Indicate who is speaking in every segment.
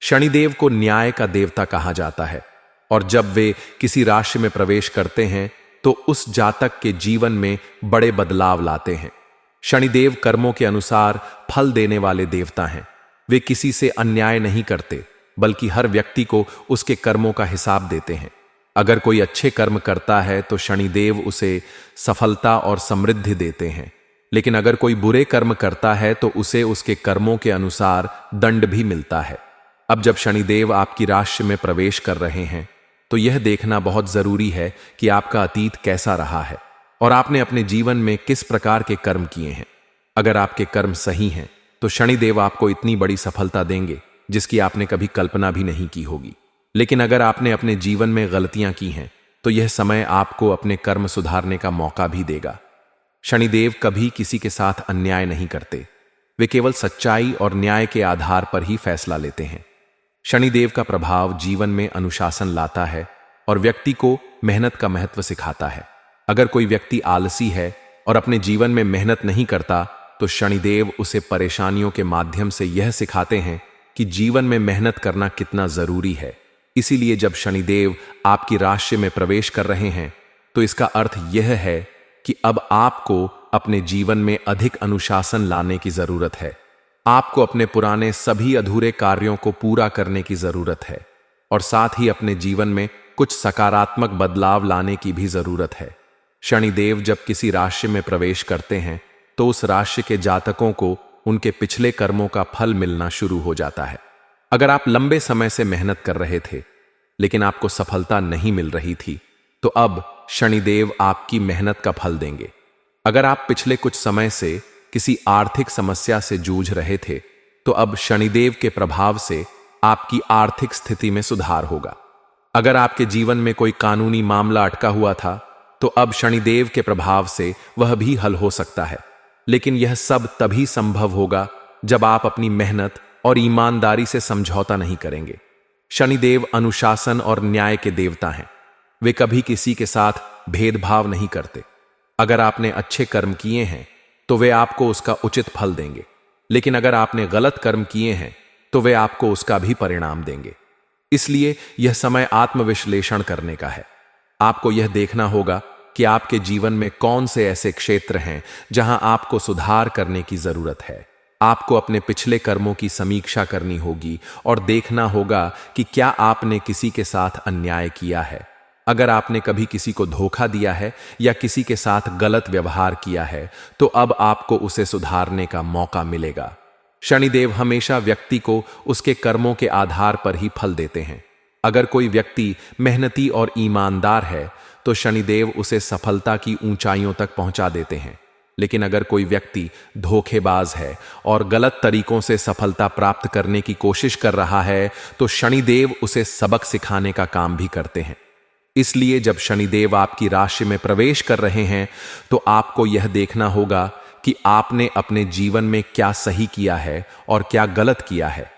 Speaker 1: शनिदेव को न्याय का देवता कहा जाता है और जब वे किसी राशि में प्रवेश करते हैं तो उस जातक के जीवन में बड़े बदलाव लाते हैं। शनिदेव कर्मों के अनुसार फल देने वाले देवता हैं। वे किसी से अन्याय नहीं करते बल्कि हर व्यक्ति को उसके कर्मों का हिसाब देते हैं। अगर कोई अच्छे कर्म करता है तो शनिदेव उसे सफलता और समृद्धि देते हैं, लेकिन अगर कोई बुरे कर्म करता है तो उसे उसके कर्मों के अनुसार दंड भी मिलता है। अब जब शनिदेव आपकी राशि में प्रवेश कर रहे हैं तो यह देखना बहुत जरूरी है कि आपका अतीत कैसा रहा है और आपने अपने जीवन में किस प्रकार के कर्म किए हैं। अगर आपके कर्म सही हैं तो शनिदेव आपको इतनी बड़ी सफलता देंगे जिसकी आपने कभी कल्पना भी नहीं की होगी। लेकिन अगर आपने अपने जीवन में गलतियां की हैं तो यह समय आपको अपने कर्म सुधारने का मौका भी देगा। शनिदेव कभी किसी के साथ अन्याय नहीं करते, वे केवल सच्चाई और न्याय के आधार पर ही फैसला लेते हैं। शनिदेव का प्रभाव जीवन में अनुशासन लाता है और व्यक्ति को मेहनत का महत्व सिखाता है। अगर कोई व्यक्ति आलसी है और अपने जीवन में मेहनत नहीं करता तो शनिदेव उसे परेशानियों के माध्यम से यह सिखाते हैं कि जीवन में मेहनत करना कितना जरूरी है। इसीलिए जब शनिदेव आपकी राशि में प्रवेश कर रहे हैं तो इसका अर्थ यह है कि अब आपको अपने जीवन में अधिक अनुशासन लाने की जरूरत है। आपको अपने पुराने सभी अधूरे कार्यों को पूरा करने की जरूरत है और साथ ही अपने जीवन में कुछ सकारात्मक बदलाव लाने की भी जरूरत है। शनिदेव जब किसी राशि में प्रवेश करते हैं तो उस राशि के जातकों को उनके पिछले कर्मों का फल मिलना शुरू हो जाता है। अगर आप लंबे समय से मेहनत कर रहे थे लेकिन आपको सफलता नहीं मिल रही थी तो अब शनिदेव आपकी मेहनत का फल देंगे। अगर आप पिछले कुछ समय से किसी आर्थिक समस्या से जूझ रहे थे तो अब शनिदेव के प्रभाव से आपकी आर्थिक स्थिति में सुधार होगा। अगर आपके जीवन में कोई कानूनी मामला अटका हुआ था तो अब शनिदेव के प्रभाव से वह भी हल हो सकता है। लेकिन यह सब तभी संभव होगा जब आप अपनी मेहनत और ईमानदारी से समझौता नहीं करेंगे। शनिदेव अनुशासन और न्याय के देवता हैं। वे कभी किसी के साथ भेदभाव नहीं करते। अगर आपने अच्छे कर्म किए हैं तो वे आपको उसका उचित फल देंगे, लेकिन अगर आपने गलत कर्म किए हैं तो वे आपको उसका भी परिणाम देंगे। इसलिए यह समय आत्मविश्लेषण करने का है। आपको यह देखना होगा कि आपके जीवन में कौन से ऐसे क्षेत्र हैं जहां आपको सुधार करने की जरूरत है। आपको अपने पिछले कर्मों की समीक्षा करनी होगी और देखना होगा कि क्या आपने किसी के साथ अन्याय किया है। अगर आपने कभी किसी को धोखा दिया है या किसी के साथ गलत व्यवहार किया है तो अब आपको उसे सुधारने का मौका मिलेगा। शनिदेव हमेशा व्यक्ति को उसके कर्मों के आधार पर ही फल देते हैं। अगर कोई व्यक्ति मेहनती और ईमानदार है तो शनिदेव उसे सफलता की ऊंचाइयों तक पहुंचा देते हैं। लेकिन अगर कोई व्यक्ति धोखेबाज है और गलत तरीकों से सफलता प्राप्त करने की कोशिश कर रहा है तो शनिदेव उसे सबक सिखाने का काम भी करते हैं। इसलिए जब शनिदेव आपकी राशि में प्रवेश कर रहे हैं तो आपको यह देखना होगा कि आपने अपने जीवन में क्या सही किया है और क्या गलत किया है।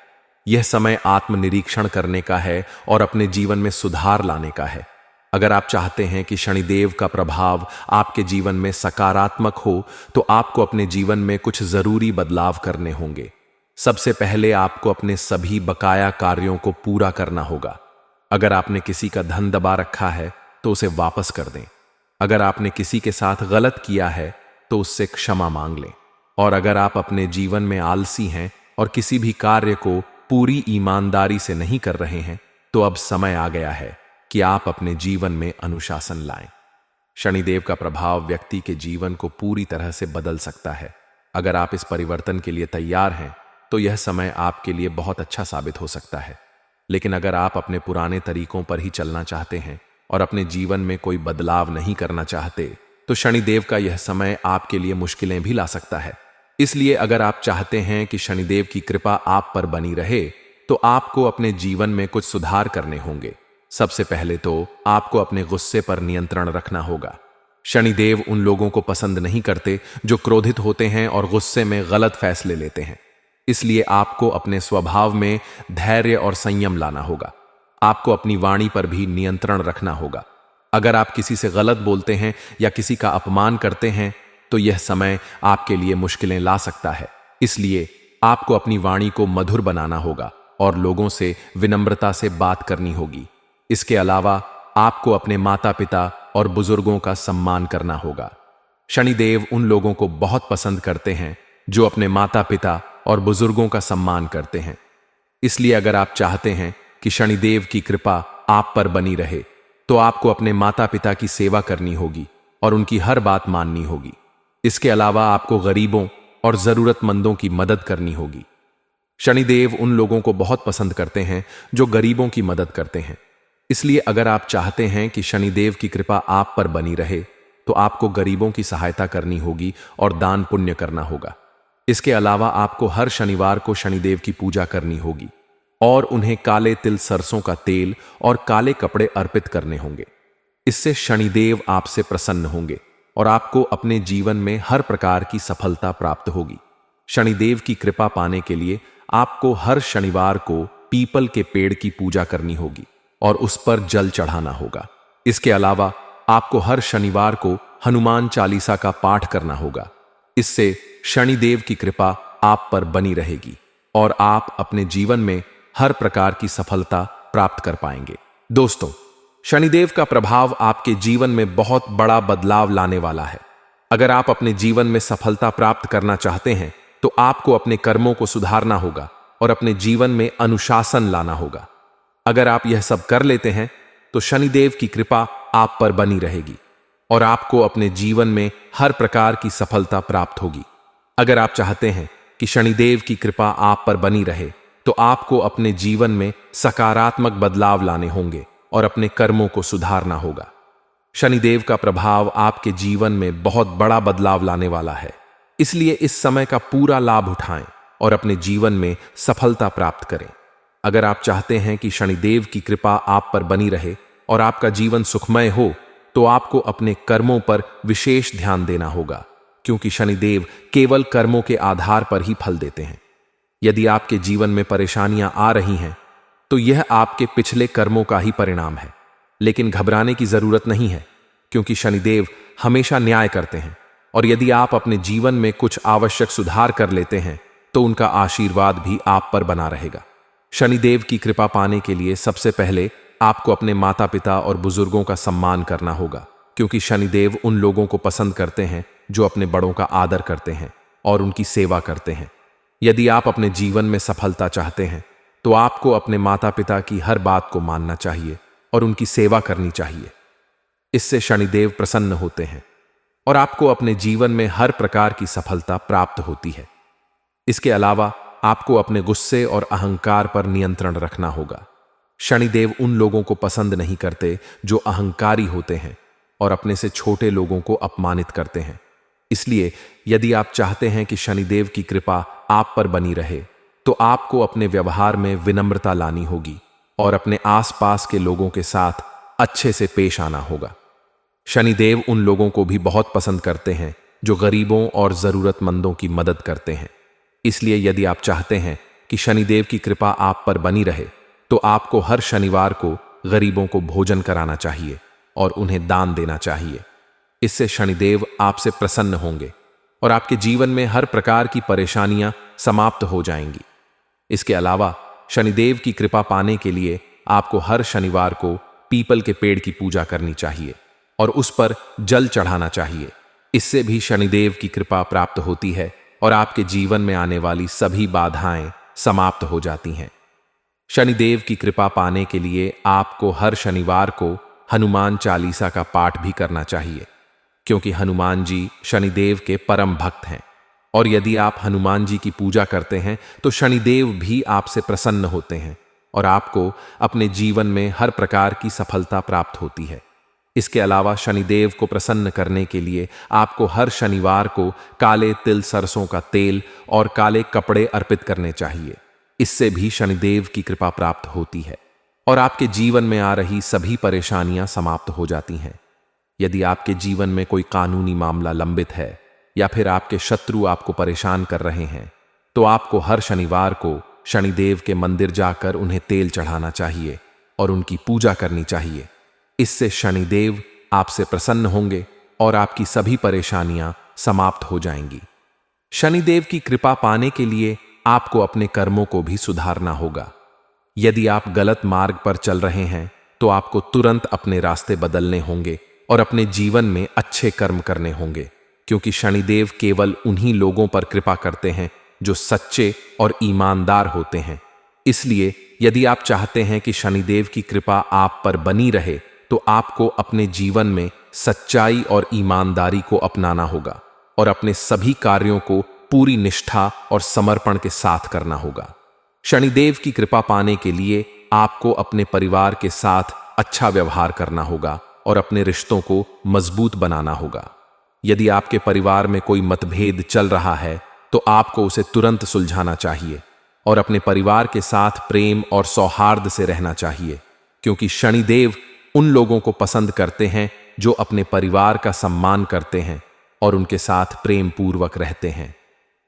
Speaker 1: यह समय आत्मनिरीक्षण करने का है और अपने जीवन में सुधार लाने का है। अगर आप चाहते हैं कि शनिदेव का प्रभाव आपके जीवन में सकारात्मक हो तो आपको अपने जीवन में कुछ जरूरी बदलाव करने होंगे। सबसे पहले आपको अपने सभी बकाया कार्यों को पूरा करना होगा। अगर आपने किसी का धन दबा रखा है तो उसे वापस कर दें। अगर आपने किसी के साथ गलत किया है तो उससे क्षमा मांग लें। और अगर आप अपने जीवन में आलसी हैं और किसी भी कार्य को पूरी ईमानदारी से नहीं कर रहे हैं तो अब समय आ गया है कि आप अपने जीवन में अनुशासन लाएं। शनिदेव का प्रभाव व्यक्ति के जीवन को पूरी तरह से बदल सकता है। अगर आप इस परिवर्तन के लिए तैयार हैं तो यह समय आपके लिए बहुत अच्छा साबित हो सकता है। लेकिन अगर आप अपने पुराने तरीकों पर ही चलना चाहते हैं और अपने जीवन में कोई बदलाव नहीं करना चाहते तो शनिदेव का यह समय आपके लिए मुश्किलें भी ला सकता है। इसलिए अगर आप चाहते हैं कि शनिदेव की कृपा आप पर बनी रहे तो आपको अपने जीवन में कुछ सुधार करने होंगे। सबसे पहले तो आपको अपने गुस्से पर नियंत्रण रखना होगा। शनिदेव उन लोगों को पसंद नहीं करते जो क्रोधित होते हैं और गुस्से में गलत फैसले लेते हैं। इसलिए आपको अपने स्वभाव में धैर्य और संयम लाना होगा। आपको अपनी वाणी पर भी नियंत्रण रखना होगा। अगर आप किसी से गलत बोलते हैं या किसी का अपमान करते हैं तो यह समय आपके लिए मुश्किलें ला सकता है। इसलिए आपको अपनी वाणी को मधुर बनाना होगा और लोगों से विनम्रता से बात करनी होगी। इसके अलावा आपको अपने माता पिता और बुजुर्गों का सम्मान करना होगा। शनिदेव उन लोगों को बहुत पसंद करते हैं जो अपने माता पिता और बुजुर्गों का सम्मान करते हैं। इसलिए अगर आप चाहते हैं कि शनिदेव की कृपा आप पर बनी रहे, तो आपको अपने माता पिता की सेवा करनी होगी और उनकी हर बात माननी होगी। इसके अलावा आपको गरीबों और जरूरतमंदों की मदद करनी होगी। शनिदेव उन लोगों को बहुत पसंद करते हैं जो गरीबों की मदद करते हैं। इसलिए अगर आप चाहते हैं कि शनिदेव की कृपा आप पर बनी रहे, तो आपको गरीबों की सहायता करनी होगी और दान पुण्य करना होगा। इसके अलावा आपको हर शनिवार को शनिदेव की पूजा करनी होगी और उन्हें काले तिल सरसों का तेल और काले कपड़े अर्पित करने होंगे। इससे शनिदेव आपसे प्रसन्न होंगे और आपको अपने जीवन में हर प्रकार की सफलता प्राप्त होगी। शनिदेव की कृपा पाने के लिए आपको हर शनिवार को पीपल के पेड़ की पूजा करनी होगी और उस पर जल चढ़ाना होगा। इसके अलावा आपको हर शनिवार को हनुमान चालीसा का पाठ करना होगा। इससे शनिदेव की कृपा आप पर बनी रहेगी और आप अपने जीवन में हर प्रकार की सफलता प्राप्त कर पाएंगे। दोस्तों, शनिदेव का प्रभाव आपके जीवन में बहुत बड़ा बदलाव लाने वाला है। अगर आप अपने जीवन में सफलता प्राप्त करना चाहते हैं, तो आपको अपने कर्मों को सुधारना होगा और अपने जीवन में अनुशासन लाना होगा। अगर आप यह सब कर लेते हैं, तो शनिदेव की कृपा आप पर बनी रहेगी और आपको अपने जीवन में हर प्रकार की सफलता प्राप्त होगी। अगर आप चाहते हैं कि शनिदेव की कृपा आप पर बनी रहे, तो आपको अपने जीवन में सकारात्मक बदलाव लाने होंगे और अपने कर्मों को सुधारना होगा। शनिदेव का प्रभाव आपके जीवन में बहुत बड़ा बदलाव लाने वाला है। इसलिए इस समय का पूरा लाभ उठाएं और अपने जीवन में सफलता प्राप्त करें। अगर आप चाहते हैं कि शनिदेव की कृपा आप पर बनी रहे और आपका जीवन सुखमय हो, तो आपको अपने कर्मों पर विशेष ध्यान देना होगा, क्योंकि शनिदेव केवल कर्मों के आधार पर ही फल देते हैं। यदि आपके जीवन में परेशानियां आ रही हैं, तो यह आपके पिछले कर्मों का ही परिणाम है। लेकिन घबराने की जरूरत नहीं है, क्योंकि शनिदेव हमेशा न्याय करते हैं और यदि आप अपने जीवन में कुछ आवश्यक सुधार कर लेते हैं, तो उनका आशीर्वाद भी आप पर बना रहेगा। शनिदेव की कृपा पाने के लिए सबसे पहले आपको अपने माता पिता और बुजुर्गों का सम्मान करना होगा, क्योंकि शनिदेव उन लोगों को पसंद करते हैं जो अपने बड़ों का आदर करते हैं और उनकी सेवा करते हैं। यदि आप अपने जीवन में सफलता चाहते हैं, तो आपको अपने माता पिता की हर बात को मानना चाहिए और उनकी सेवा करनी चाहिए। इससे शनिदेव प्रसन्न होते हैं और आपको अपने जीवन में हर प्रकार की सफलता प्राप्त होती है। इसके अलावा आपको अपने गुस्से और अहंकार पर नियंत्रण रखना होगा। शनिदेव उन लोगों को पसंद नहीं करते जो अहंकारी होते हैं और अपने से छोटे लोगों को अपमानित करते हैं। इसलिए यदि आप चाहते हैं कि शनिदेव की कृपा आप पर बनी रहे, तो आपको अपने व्यवहार में विनम्रता लानी होगी और अपने आसपास के लोगों के साथ अच्छे से पेश आना होगा। शनिदेव उन लोगों को भी बहुत पसंद करते हैं जो गरीबों और जरूरतमंदों की मदद करते हैं। इसलिए यदि आप चाहते हैं कि शनिदेव की कृपा आप पर बनी रहे, तो आपको हर शनिवार को गरीबों को भोजन कराना चाहिए और उन्हें दान देना चाहिए। इससे शनिदेव आपसे प्रसन्न होंगे और आपके जीवन में हर प्रकार की परेशानियां समाप्त हो जाएंगी। इसके अलावा शनिदेव की कृपा पाने के लिए आपको हर शनिवार को पीपल के पेड़ की पूजा करनी चाहिए और उस पर जल चढ़ाना चाहिए। इससे भी शनिदेव की कृपा प्राप्त होती है और आपके जीवन में आने वाली सभी बाधाएं समाप्त हो जाती हैं। शनिदेव की कृपा पाने के लिए आपको हर शनिवार को हनुमान चालीसा का पाठ भी करना चाहिए, क्योंकि हनुमान जी शनिदेव के परम भक्त हैं और यदि आप हनुमान जी की पूजा करते हैं, तो शनिदेव भी आपसे प्रसन्न होते हैं और आपको अपने जीवन में हर प्रकार की सफलता प्राप्त होती है। इसके अलावा शनिदेव को प्रसन्न करने के लिए आपको हर शनिवार को काले तिल सरसों का तेल और काले कपड़े अर्पित करने चाहिए। इससे भी शनिदेव की कृपा प्राप्त होती है और आपके जीवन में आ रही सभी परेशानियां समाप्त हो जाती हैं। यदि आपके जीवन में कोई कानूनी मामला लंबित है या फिर आपके शत्रु आपको परेशान कर रहे हैं, तो आपको हर शनिवार को शनिदेव के मंदिर जाकर उन्हें तेल चढ़ाना चाहिए और उनकी पूजा करनी चाहिए। इससे शनिदेव आपसे प्रसन्न होंगे और आपकी सभी परेशानियां समाप्त हो जाएंगी। शनिदेव की कृपा पाने के लिए आपको अपने कर्मों को भी सुधारना होगा, यदि आप गलत मार्ग पर चल रहे हैं तो आपको तुरंत अपने रास्ते बदलने होंगे और अपने जीवन में अच्छे कर्म करने होंगे, क्योंकि शनिदेव केवल उन्हीं लोगों पर कृपा करते हैं जो सच्चे और ईमानदार होते हैं। इसलिए यदि आप चाहते हैं कि शनिदेव की कृपा आप पर बनी रहे तो आपको अपने जीवन में सच्चाई और ईमानदारी को अपनाना होगा और अपने सभी कार्यों को पूरी निष्ठा और समर्पण के साथ करना होगा। शनिदेव की कृपा पाने के लिए आपको अपने परिवार के साथ अच्छा व्यवहार करना होगा और अपने रिश्तों को मजबूत बनाना होगा। यदि आपके परिवार में कोई मतभेद चल रहा है तो आपको उसे तुरंत सुलझाना चाहिए और अपने परिवार के साथ प्रेम और सौहार्द से रहना चाहिए, क्योंकि शनिदेव उन लोगों को पसंद करते हैं जो अपने परिवार का सम्मान करते हैं और उनके साथ प्रेम पूर्वक रहते हैं।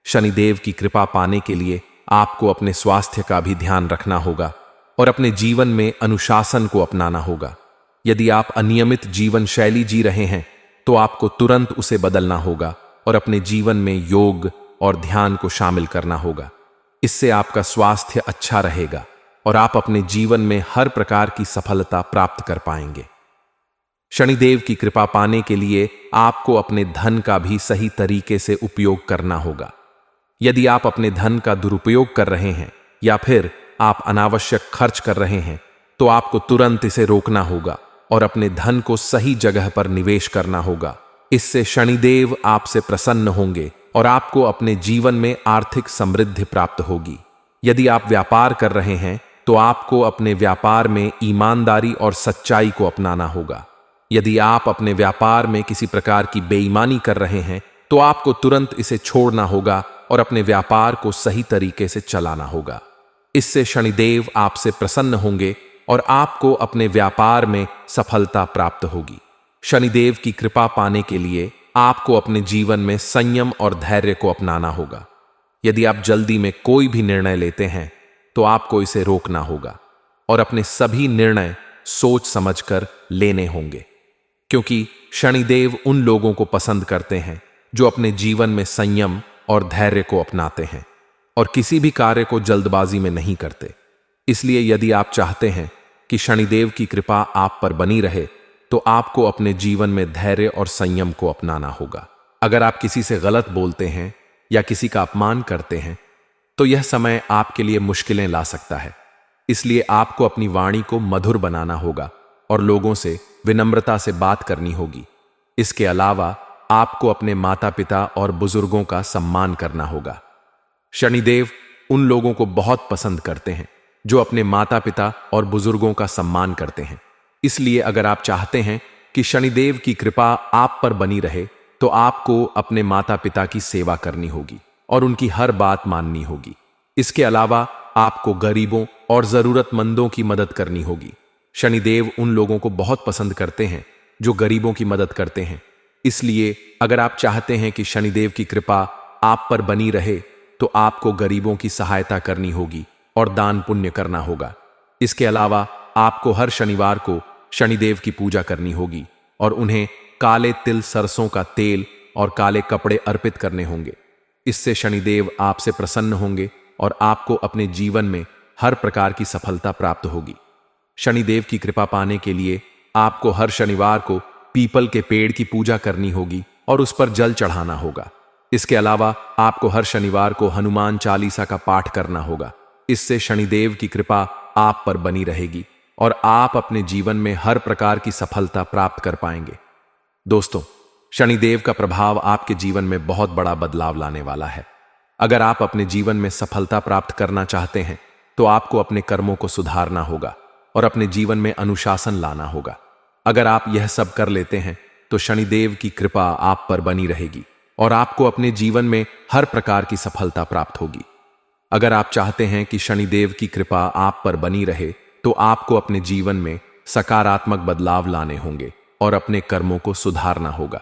Speaker 1: शनिदेव की कृपा पाने के लिए आपको अपने स्वास्थ्य का भी ध्यान रखना होगा और अपने जीवन में अनुशासन को अपनाना होगा। यदि आप अनियमित जीवन शैली जी रहे हैं तो आपको तुरंत उसे बदलना होगा और अपने जीवन में योग और ध्यान को शामिल करना होगा। इससे आपका स्वास्थ्य अच्छा रहेगा और आप अपने जीवन में हर प्रकार की सफलता प्राप्त कर पाएंगे। शनिदेव की कृपा पाने के लिए आपको अपने धन का भी सही तरीके से उपयोग करना होगा। यदि आप अपने धन का दुरुपयोग कर रहे हैं या फिर आप अनावश्यक खर्च कर रहे हैं तो आपको तुरंत इसे रोकना होगा और अपने धन को सही जगह पर निवेश करना होगा। इससे शनिदेव आपसे प्रसन्न होंगे और आपको अपने जीवन में आर्थिक समृद्धि प्राप्त होगी। यदि आप व्यापार कर रहे हैं तो आपको अपने व्यापार में ईमानदारी और सच्चाई को अपनाना होगा। यदि आप अपने व्यापार में किसी प्रकार की बेईमानी कर रहे हैं तो आपको तुरंत इसे छोड़ना होगा और अपने व्यापार को सही तरीके से चलाना होगा। इससे शनिदेव आपसे प्रसन्न होंगे और आपको अपने व्यापार में सफलता प्राप्त होगी। शनिदेव की कृपा पाने के लिए आपको अपने जीवन में संयम और धैर्य को अपनाना होगा। यदि आप जल्दी में कोई भी निर्णय लेते हैं तो आपको इसे रोकना होगा और अपने सभी निर्णय सोच समझकर लेने होंगे, क्योंकि शनिदेव उन लोगों को पसंद करते हैं जो अपने जीवन में संयम और धैर्य को अपनाते हैं और किसी भी कार्य को जल्दबाजी में नहीं करते। इसलिए यदि आप चाहते हैं कि शनिदेव की कृपा आप पर बनी रहे तो आपको अपने जीवन में धैर्य और संयम को अपनाना होगा। अगर आप किसी से गलत बोलते हैं या किसी का अपमान करते हैं तो यह समय आपके लिए मुश्किलें ला सकता है। इसलिए आपको अपनी वाणी को मधुर बनाना होगा और लोगों से विनम्रता से बात करनी होगी। इसके अलावा आपको अपने माता पिता और बुजुर्गों का सम्मान करना होगा। शनिदेव उन लोगों को बहुत पसंद करते हैं जो अपने माता पिता और बुजुर्गों का सम्मान करते हैं। इसलिए अगर आप चाहते हैं कि शनिदेव की कृपा आप पर बनी रहे तो आपको अपने माता पिता की सेवा करनी होगी और उनकी हर बात माननी होगी। इसके अलावा आपको गरीबों और जरूरतमंदों की मदद करनी होगी। शनिदेव उन लोगों को बहुत पसंद करते हैं जो गरीबों की मदद करते हैं। इसलिए अगर आप चाहते हैं कि शनिदेव की कृपा आप पर बनी रहे तो आपको गरीबों की सहायता करनी होगी और दान पुण्य करना होगा। इसके अलावा आपको हर शनिवार को शनिदेव की पूजा करनी होगी और उन्हें काले तिल, सरसों का तेल और काले कपड़े अर्पित करने होंगे। इससे शनिदेव आपसे प्रसन्न होंगे और आपको अपने जीवन में हर प्रकार की सफलता प्राप्त होगी। शनिदेव की कृपा पाने के लिए आपको हर शनिवार को पीपल के पेड़ की पूजा करनी होगी और उस पर जल चढ़ाना होगा। इसके अलावा आपको हर शनिवार को हनुमान चालीसा का पाठ करना होगा। इससे शनिदेव की कृपा आप पर बनी रहेगी और आप अपने जीवन में हर प्रकार की सफलता प्राप्त कर पाएंगे। दोस्तों, शनिदेव का प्रभाव आपके जीवन में बहुत बड़ा बदलाव लाने वाला है। अगर आप अपने जीवन में सफलता प्राप्त करना चाहते हैं तो आपको अपने कर्मों को सुधारना होगा और अपने जीवन में अनुशासन लाना होगा। अगर आप यह सब कर लेते हैं तो शनिदेव की कृपा आप पर बनी रहेगी और आपको अपने जीवन में हर प्रकार की सफलता प्राप्त होगी। अगर आप चाहते हैं कि शनिदेव की कृपा आप पर बनी रहे तो आपको अपने जीवन में सकारात्मक बदलाव लाने होंगे और अपने कर्मों को सुधारना होगा।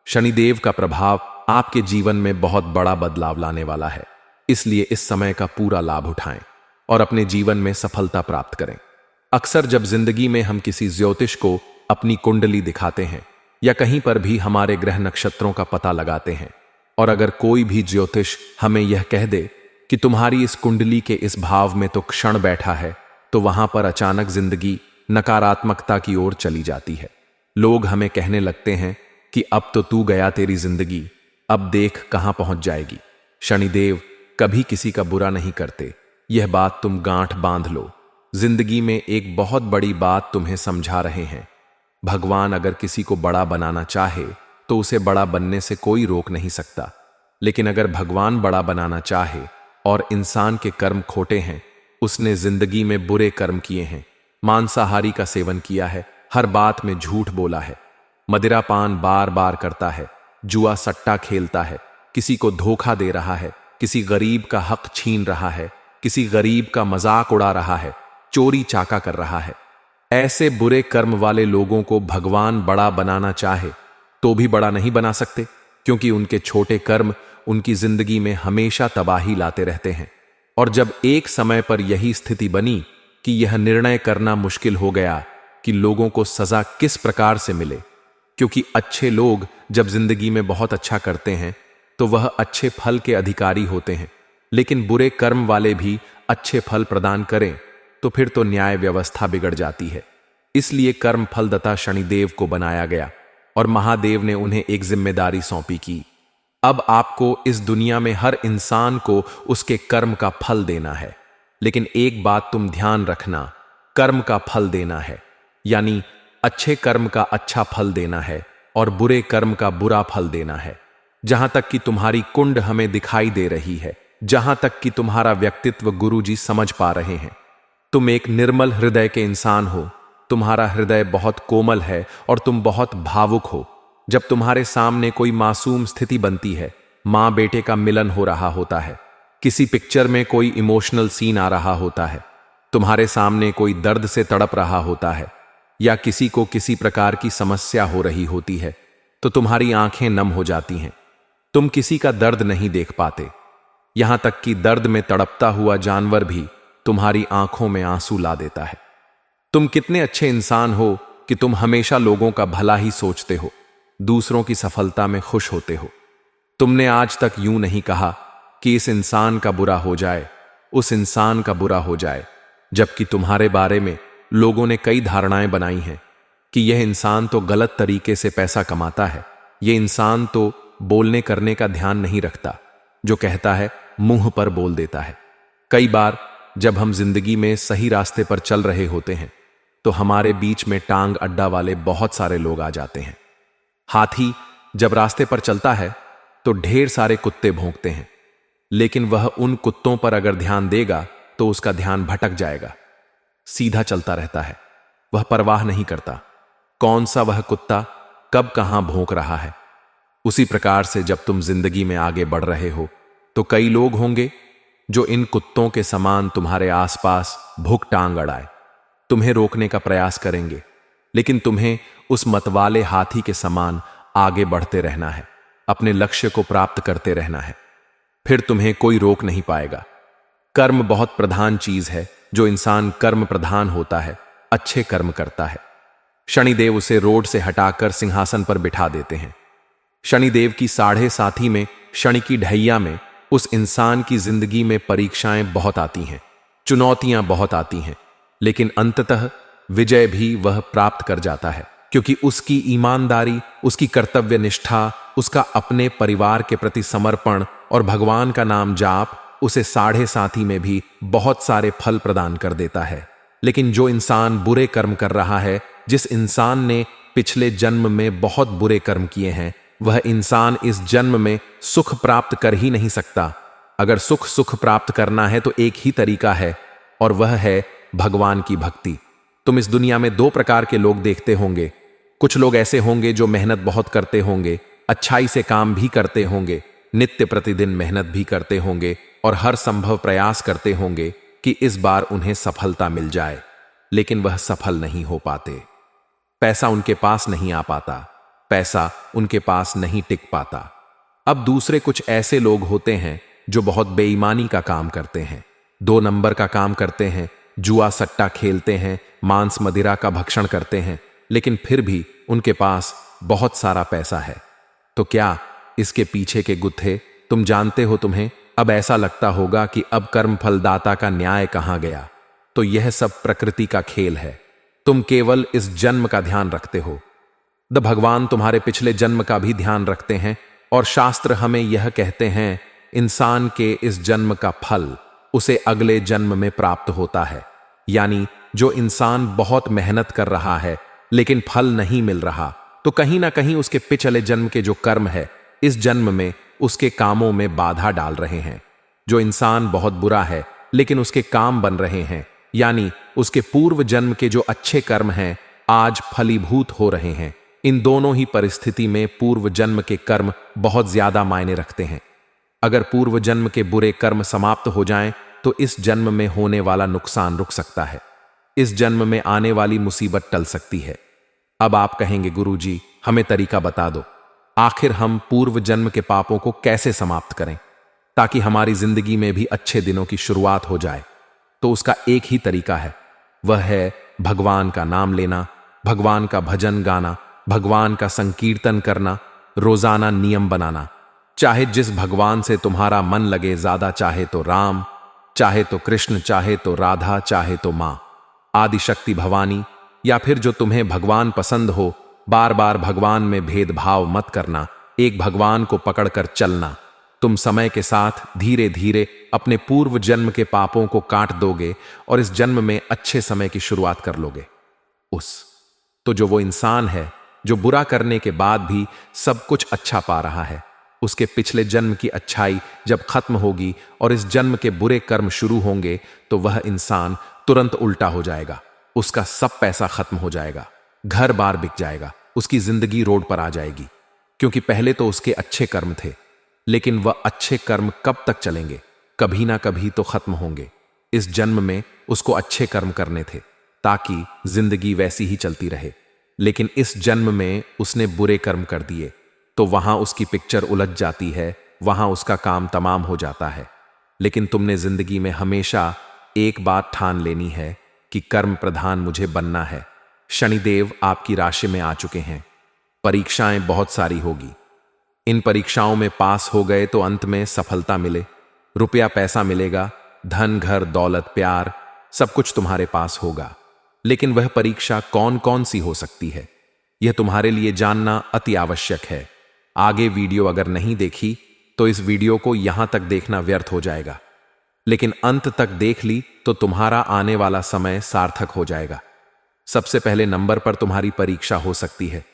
Speaker 1: शनिदेव का प्रभाव आपके जीवन में बहुत बड़ा बदलाव लाने वाला है। इसलिए इस समय का पूरा लाभ उठाएं और अपने जीवन में सफलता प्राप्त करें। अक्सर जब जिंदगी में हम किसी ज्योतिष को अपनी कुंडली दिखाते हैं या कहीं पर भी हमारे ग्रह नक्षत्रों का पता लगाते हैं और अगर कोई भी ज्योतिष हमें यह कह दे कि तुम्हारी इस कुंडली के इस भाव में तो क्षण बैठा है, तो वहां पर अचानक जिंदगी नकारात्मकता की ओर चली जाती है। लोग हमें कहने लगते हैं कि अब तो तू गया तेरी जिंदगी, अब देख कहां पहुंच जाएगी। शनिदेव कभी किसी का बुरा नहीं करते, यह बात तुम गांठ बांध लो। जिंदगी में एक बहुत बड़ी बात तुम्हें समझा रहे हैं। भगवान अगर किसी को बड़ा बनाना चाहे तो उसे बड़ा बनने से कोई रोक नहीं सकता, लेकिन अगर भगवान बड़ा बनाना चाहे और इंसान के कर्म खोटे हैं, उसने जिंदगी में बुरे कर्म किए हैं, मांसाहारी का सेवन किया है, हर बात में झूठ बोला है, मदिरापान बार बार करता है, जुआ सट्टा खेलता है, किसी को धोखा दे रहा है, किसी गरीब का हक छीन रहा है, किसी गरीब का मजाक उड़ा रहा है, चोरी चाका कर रहा है, ऐसे बुरे कर्म वाले लोगों को भगवान बड़ा बनाना चाहे तो भी बड़ा नहीं बना सकते, क्योंकि उनके छोटे कर्म उनकी जिंदगी में हमेशा तबाही लाते रहते हैं। और जब एक समय पर यही स्थिति बनी कि यह निर्णय करना मुश्किल हो गया कि लोगों को सजा किस प्रकार से मिले, क्योंकि अच्छे लोग जब जिंदगी में बहुत अच्छा करते हैं तो वह अच्छे फल के अधिकारी होते हैं, लेकिन बुरे कर्म वाले भी अच्छे फल प्रदान करें तो फिर तो न्याय व्यवस्था बिगड़ जाती है। इसलिए कर्म फलदाता शनिदेव को बनाया गया और महादेव ने उन्हें एक जिम्मेदारी सौंपी कि अब आपको इस दुनिया में हर इंसान को उसके कर्म का फल देना है, लेकिन एक बात तुम ध्यान रखना, कर्म का फल देना है, यानी अच्छे कर्म का अच्छा फल देना है और बुरे कर्म का बुरा फल देना है। जहां तक कि तुम्हारी कुंड हमें दिखाई दे रही है, जहां तक कि तुम्हारा व्यक्तित्व गुरुजी समझ पा रहे हैं, तुम एक निर्मल हृदय के इंसान हो, तुम्हारा हृदय बहुत कोमल है और तुम बहुत भावुक हो। जब तुम्हारे सामने कोई मासूम स्थिति बनती है, माँ बेटे का मिलन हो रहा होता है, किसी पिक्चर में कोई इमोशनल सीन आ रहा होता है, तुम्हारे सामने कोई दर्द से तड़प रहा होता है, या किसी को किसी प्रकार की समस्या हो रही होती है, तो तुम्हारी आंखें नम हो जाती हैं। तुम किसी का दर्द नहीं देख पाते, यहां तक कि दर्द में तड़पता हुआ जानवर भी तुम्हारी आंखों में आंसू ला देता है। तुम कितने अच्छे इंसान हो कि तुम हमेशा लोगों का भला ही सोचते हो, दूसरों की सफलता में खुश होते हो। तुमने आज तक यूं नहीं कहा कि इस इंसान का बुरा हो जाए, उस इंसान का बुरा हो जाए, जबकि तुम्हारे बारे में लोगों ने कई धारणाएं बनाई हैं कि यह इंसान तो गलत तरीके से पैसा कमाता है, यह इंसान तो बोलने करने का ध्यान नहीं रखता, जो कहता है मुंह पर बोल देता है। कई बार जब हम जिंदगी में सही रास्ते पर चल रहे होते हैं तो हमारे बीच में टांग अड्डा वाले बहुत सारे लोग आ जाते हैं। हाथी जब रास्ते पर चलता है तो ढेर सारे कुत्ते भौंकते हैं, लेकिन वह उन कुत्तों पर अगर ध्यान देगा तो उसका ध्यान भटक जाएगा, सीधा चलता रहता है, वह परवाह नहीं करता कौन सा वह कुत्ता कब कहां भौंक रहा है। उसी प्रकार से जब तुम जिंदगी में आगे बढ़ रहे हो तो कई लोग होंगे जो इन कुत्तों के समान तुम्हारे आसपास भूख टांग अड़ाए, तुम्हें रोकने का प्रयास करेंगे, लेकिन तुम्हें उस मतवाले हाथी के समान आगे बढ़ते रहना है, अपने लक्ष्य को प्राप्त करते रहना है, फिर तुम्हें कोई रोक नहीं पाएगा। कर्म बहुत प्रधान चीज है, जो इंसान कर्म प्रधान होता है, अच्छे कर्म करता है, शनिदेव उसे रोड से हटाकर सिंहासन पर बिठा देते हैं। शनिदेव की 7.5 में, शनि की ढैया में, उस इंसान की जिंदगी में परीक्षाएं बहुत आती हैं, चुनौतियां बहुत आती हैं, लेकिन अंततः विजय भी वह प्राप्त कर जाता है, क्योंकि उसकी ईमानदारी, उसकी कर्तव्य निष्ठा, उसका अपने परिवार के प्रति समर्पण और भगवान का नाम जाप उसे 7.5 में भी बहुत सारे फल प्रदान कर देता है। लेकिन जो इंसान बुरे कर्म कर रहा है, जिस इंसान ने पिछले जन्म में बहुत बुरे कर्म किए हैं, वह इंसान इस जन्म में सुख प्राप्त कर ही नहीं सकता। अगर सुख प्राप्त करना है तो एक ही तरीका है, और वह है भगवान की भक्ति। तुम इस दुनिया में 2 प्रकार के लोग देखते होंगे। कुछ लोग ऐसे होंगे जो मेहनत बहुत करते होंगे, अच्छाई से काम भी करते होंगे, नित्य प्रतिदिन मेहनत भी करते होंगे और हर संभव प्रयास करते होंगे कि इस बार उन्हें सफलता मिल जाए, लेकिन वह सफल नहीं हो पाते। पैसा उनके पास नहीं आ पाता, पैसा उनके पास नहीं टिक पाता। अब दूसरे कुछ ऐसे लोग होते हैं जो बहुत बेईमानी का काम करते हैं, 2 नंबर का काम करते हैं, जुआ सट्टा खेलते हैं, मांस मदिरा का भक्षण करते हैं, लेकिन फिर भी उनके पास बहुत सारा पैसा है। तो क्या इसके पीछे के गुत्थे तुम जानते हो? तुम्हें अब ऐसा लगता होगा कि अब कर्म फलदाता का न्याय कहां गया, तो यह सब प्रकृति का खेल है। तुम केवल इस जन्म का ध्यान रखते हो। भगवान तुम्हारे पिछले जन्म का भी ध्यान रखते हैं, और शास्त्र हमें यह कहते हैं, इंसान के इस जन्म का फल उसे अगले जन्म में प्राप्त होता है। यानी जो इंसान बहुत मेहनत कर रहा है लेकिन फल नहीं मिल रहा, तो कहीं ना कहीं उसके पिछले जन्म के जो कर्म है इस जन्म में उसके कामों में बाधा डाल रहे हैं। जो इंसान बहुत बुरा है लेकिन उसके काम बन रहे हैं, यानी उसके पूर्व जन्म के जो अच्छे कर्म हैं आज फलीभूत हो रहे हैं। इन दोनों ही परिस्थिति में पूर्व जन्म के कर्म बहुत ज्यादा मायने रखते हैं। अगर पूर्व जन्म के बुरे कर्म समाप्त हो जाएं तो इस जन्म में होने वाला नुकसान रुक सकता है, इस जन्म में आने वाली मुसीबत टल सकती है। अब आप कहेंगे, गुरुजी हमें तरीका बता दो, आखिर हम पूर्व जन्म के पापों को कैसे समाप्त करें ताकि हमारी जिंदगी में भी अच्छे दिनों की शुरुआत हो जाए। तो उसका एक ही तरीका है, वह है भगवान का नाम लेना, भगवान का भजन गाना, भगवान का संकीर्तन करना, रोजाना नियम बनाना। चाहे जिस भगवान से तुम्हारा मन लगे, ज्यादा चाहे तो राम, चाहे तो कृष्ण, चाहे तो राधा, चाहे तो मां आदिशक्ति भवानी, या फिर जो तुम्हें भगवान पसंद हो। बार बार भगवान में भेदभाव मत करना, एक भगवान को पकड़कर चलना। तुम समय के साथ धीरे धीरे अपने पूर्व जन्म के पापों को काट दोगे और इस जन्म में अच्छे समय की शुरुआत कर लोगे। तो जो वो इंसान है जो बुरा करने के बाद भी सब कुछ अच्छा पा रहा है, उसके पिछले जन्म की अच्छाई जब खत्म होगी और इस जन्म के बुरे कर्म शुरू होंगे तो वह इंसान तुरंत उल्टा हो जाएगा। उसका सब पैसा खत्म हो जाएगा, घर बार बिक जाएगा, उसकी जिंदगी रोड पर आ जाएगी। क्योंकि पहले तो उसके अच्छे कर्म थे, लेकिन वह अच्छे कर्म कब तक चलेंगे, कभी ना कभी तो खत्म होंगे। इस जन्म में उसको अच्छे कर्म करने थे ताकि जिंदगी वैसी ही चलती रहे, लेकिन इस जन्म में उसने बुरे कर्म कर दिए तो वहां उसकी पिक्चर उलझ जाती है, वहां उसका काम तमाम हो जाता है। लेकिन तुमने जिंदगी में हमेशा एक बात ठान लेनी है कि कर्म प्रधान मुझे बनना है। शनिदेव आपकी राशि में आ चुके हैं, परीक्षाएं बहुत सारी होगी। इन परीक्षाओं में पास हो गए तो अंत में सफलता मिले, रुपया पैसा मिलेगा, धन घर दौलत प्यार सब कुछ तुम्हारे पास होगा। लेकिन वह परीक्षा कौन कौन सी हो सकती है, यह तुम्हारे लिए जानना अति आवश्यक है। आगे वीडियो अगर नहीं देखी तो इस वीडियो को यहां तक देखना व्यर्थ हो जाएगा, लेकिन अंत तक देख ली तो तुम्हारा आने वाला समय सार्थक हो जाएगा। सबसे पहले नंबर पर तुम्हारी परीक्षा हो सकती है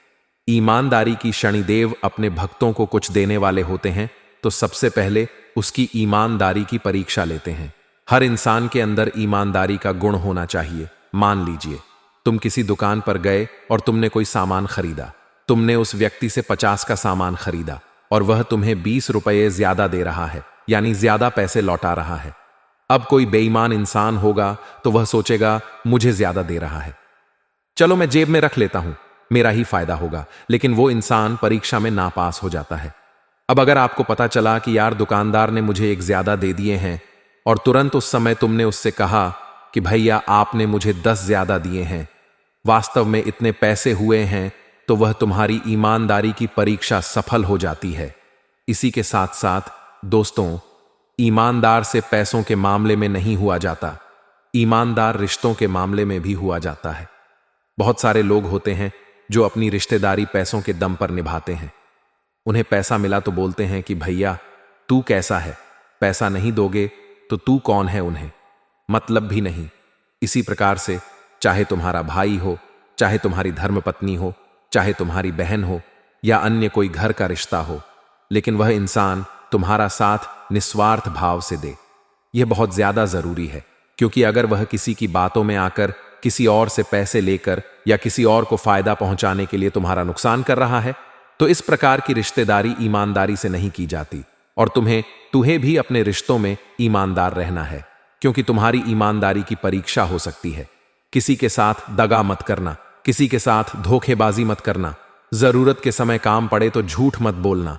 Speaker 1: ईमानदारी की। शनिदेव अपने भक्तों को कुछ देने वाले होते हैं, तो सबसे पहले उसकी ईमानदारी की परीक्षा लेते हैं। हर इंसान के अंदर ईमानदारी का गुण होना चाहिए। मान लीजिए तुम किसी दुकान पर गए और तुमने कोई सामान खरीदा, तुमने उस व्यक्ति से 50 का सामान खरीदा और वह तुम्हें 20 रुपये ज्यादा दे रहा है, यानी ज्यादा पैसे लौटा रहा है। अब कोई बेईमान इंसान होगा तो वह सोचेगा मुझे ज्यादा दे रहा है, चलो मैं जेब में रख लेता हूं, मेरा ही फायदा होगा। लेकिन वो इंसान परीक्षा में नापास हो जाता है। अब अगर आपको पता चला कि यार दुकानदार ने मुझे एक ज्यादा दे दिए हैं और तुरंत उस समय तुमने उससे कहा कि भैया आपने मुझे 10 ज्यादा दिए हैं, वास्तव में इतने पैसे हुए हैं, तो वह तुम्हारी ईमानदारी की परीक्षा सफल हो जाती है। इसी के साथ साथ दोस्तों, ईमानदार से पैसों के मामले में नहीं हुआ जाता, ईमानदार रिश्तों के मामले में भी हुआ जाता है। बहुत सारे लोग होते हैं जो अपनी रिश्तेदारी पैसों के दम पर निभाते हैं। उन्हें पैसा मिला तो बोलते हैं कि भैया तू कैसा है, पैसा नहीं दोगे तो तू कौन है, उन्हें मतलब भी नहीं। इसी प्रकार से चाहे तुम्हारा भाई हो, चाहे तुम्हारी धर्मपत्नी हो, चाहे तुम्हारी बहन हो या अन्य कोई घर का रिश्ता हो, लेकिन वह इंसान तुम्हारा साथ निस्वार्थ भाव से दे। यह बहुत ज्यादा जरूरी है, क्योंकि अगर वह किसी की बातों में आकर किसी और से पैसे लेकर या किसी और को फायदा पहुंचाने के लिए तुम्हारा नुकसान कर रहा है, तो इस प्रकार की रिश्तेदारी ईमानदारी से नहीं की जाती। और तुम्हें भी अपने रिश्तों में ईमानदार रहना है, क्योंकि तुम्हारी ईमानदारी की परीक्षा हो सकती है। किसी के साथ दगा मत करना, किसी के साथ धोखेबाजी मत करना, जरूरत के समय काम पड़े तो झूठ मत बोलना।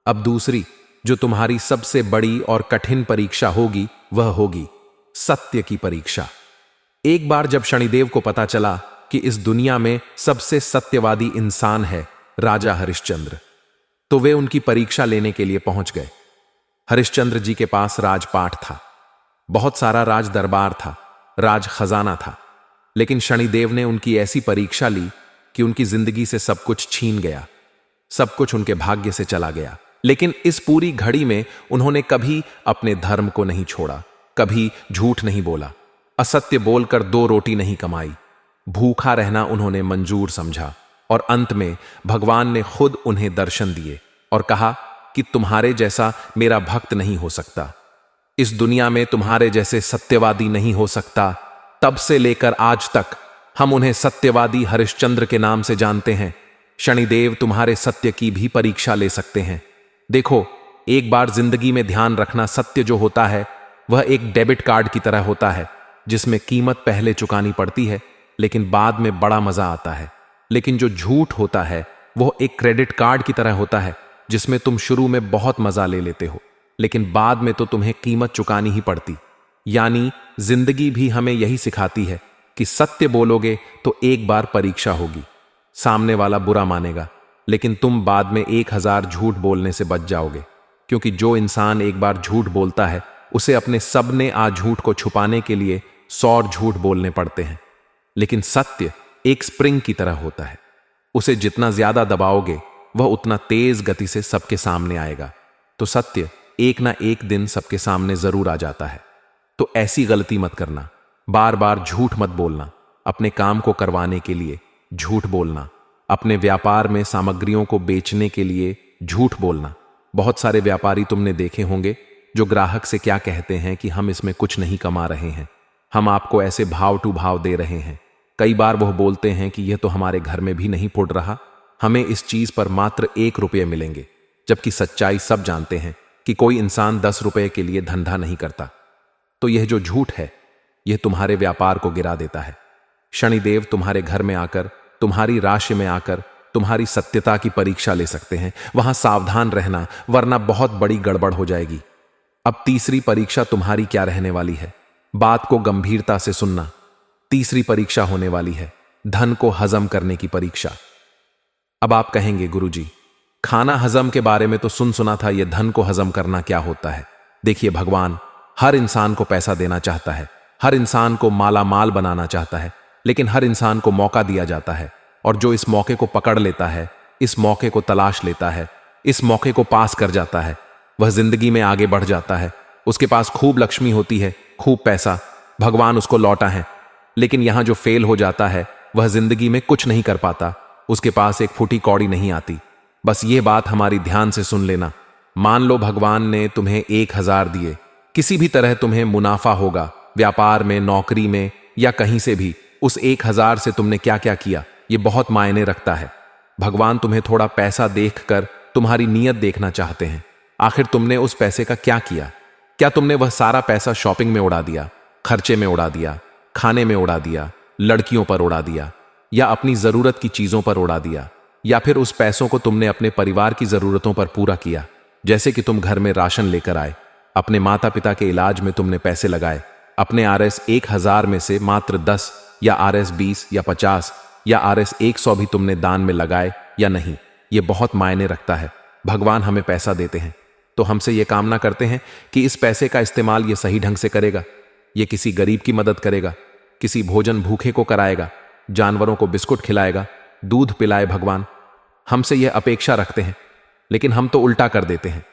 Speaker 1: अब दूसरी जो तुम्हारी सबसे बड़ी और कठिन परीक्षा होगी वह होगी सत्य की परीक्षा। एक बार जब शनिदेव को पता चला कि इस दुनिया में सबसे सत्यवादी इंसान है राजा हरिश्चंद्र, तो वे उनकी परीक्षा लेने के लिए पहुंच गए। हरिश्चंद्र जी के पास राजपाट था, बहुत सारा राज दरबार था, राज खजाना था। लेकिन शनिदेव ने उनकी ऐसी परीक्षा ली कि उनकी जिंदगी से सब कुछ छीन गया, सब कुछ उनके भाग्य से चला गया। लेकिन इस पूरी घड़ी में उन्होंने कभी अपने धर्म को नहीं छोड़ा, कभी झूठ नहीं बोला, असत्य बोलकर 2 रोटी नहीं कमाई। भूखा रहना उन्होंने मंजूर समझा और अंत में भगवान ने खुद उन्हें दर्शन दिए और कहा कि तुम्हारे जैसा मेरा भक्त नहीं हो सकता, इस दुनिया में तुम्हारे जैसे सत्यवादी नहीं हो सकता। तब से लेकर आज तक हम उन्हें सत्यवादी हरिश्चंद्र के नाम से जानते हैं। शनिदेव तुम्हारे सत्य की भी परीक्षा ले सकते हैं। देखो, एक बार जिंदगी में ध्यान रखना, सत्य जो होता है वह एक डेबिट कार्ड की तरह होता है जिसमें कीमत पहले चुकानी पड़ती है लेकिन बाद में बड़ा मजा आता है। लेकिन जो झूठ होता है वह एक क्रेडिट कार्ड की तरह होता है जिसमें तुम शुरू में बहुत मजा ले लेते हो लेकिन बाद में तो तुम्हें कीमत चुकानी ही पड़ती। यानी जिंदगी भी हमें यही सिखाती है कि सत्य बोलोगे तो एक बार परीक्षा होगी, सामने वाला बुरा मानेगा लेकिन तुम बाद में 1000 झूठ बोलने से बच जाओगे, क्योंकि जो इंसान एक बार झूठ बोलता है उसे अपने सबने आ झूठ को छुपाने के लिए 100 झूठ बोलने पड़ते हैं। लेकिन सत्य एक स्प्रिंग की तरह होता है, उसे जितना ज्यादा दबाओगे वह उतना तेज गति से सबके सामने आएगा। तो सत्य एक ना एक दिन सबके सामने जरूर आ जाता है। तो ऐसी गलती मत करना, बार बार झूठ मत बोलना, अपने काम को करवाने के लिए झूठ बोलना, अपने व्यापार में सामग्रियों को बेचने के लिए झूठ बोलना। बहुत सारे व्यापारी तुमने देखे होंगे जो ग्राहक से क्या कहते हैं कि हम इसमें कुछ नहीं कमा रहे हैं, हम आपको ऐसे भाव टू भाव दे रहे हैं। कई बार वह बोलते हैं कि यह तो हमारे घर में भी नहीं फुट रहा, हमें इस चीज पर मात्र 1 रुपये मिलेंगे। जबकि सच्चाई सब जानते हैं कि कोई इंसान 10 रुपये के लिए धंधा नहीं करता। तो यह जो झूठ है यह तुम्हारे व्यापार को गिरा देता है। शनिदेव तुम्हारे घर में आकर, तुम्हारी राशि में आकर तुम्हारी सत्यता की परीक्षा ले सकते हैं। वहां सावधान रहना, वरना बहुत बड़ी गड़बड़ हो जाएगी। अब तीसरी परीक्षा तुम्हारी क्या रहने वाली है? बात को गंभीरता से सुनना। तीसरी परीक्षा होने वाली है धन को हजम करने की परीक्षा। अब आप कहेंगे, गुरुजी, खाना हजम के बारे में तो सुना था, यह धन को हजम करना क्या होता है? देखिए, भगवान हर इंसान को पैसा देना चाहता है, हर इंसान को माला माल बनाना चाहता है, लेकिन हर इंसान को मौका दिया जाता है और जो इस मौके को पकड़ लेता है, इस मौके को तलाश लेता है, इस मौके को पास कर जाता है, वह जिंदगी में आगे बढ़ जाता है। उसके पास खूब लक्ष्मी होती है, खूब पैसा, भगवान उसको लौटा है। लेकिन यहां जो फेल हो जाता है वह जिंदगी में कुछ नहीं कर पाता, उसके पास एक फूटी कौड़ी नहीं आती। बस ये बात हमारी ध्यान से सुन लेना। मान लो भगवान ने तुम्हें 1000 दिए, किसी भी तरह तुम्हें मुनाफा होगा, व्यापार में, नौकरी में या कहीं से भी। उस 1000 से तुमने क्या क्या किया ये बहुत मायने रखता है। भगवान तुम्हें थोड़ा पैसा देखकर तुम्हारी नीयत देखना चाहते हैं। आखिर तुमने उस पैसे का क्या किया? क्या तुमने वह सारा पैसा शॉपिंग में उड़ा दिया, खर्चे में उड़ा दिया, खाने में उड़ा दिया, लड़कियों पर उड़ा दिया, या अपनी जरूरत की चीजों पर उड़ा दिया? या फिर उस पैसों को तुमने अपने परिवार की जरूरतों पर पूरा किया? जैसे कि तुम घर में राशन लेकर आए, अपने माता पिता के इलाज में तुमने पैसे लगाए, अपने RS 1000 में से मात्र 10 या RS 20 या 50 या RS 100 भी तुमने दान में लगाए या नहीं? ये बहुत मायने रखता है। भगवान हमें पैसा देते हैं तो हमसे ये कामना करते हैं कि इस पैसे का इस्तेमाल ये सही ढंग से करेगा, ये किसी गरीब की मदद करेगा, किसी भोजन भूखे को कराएगा, जानवरों को बिस्कुट खिलाएगा, दूध पिलाए। भगवान हमसे यह अपेक्षा रखते हैं, लेकिन हम तो उल्टा कर देते हैं।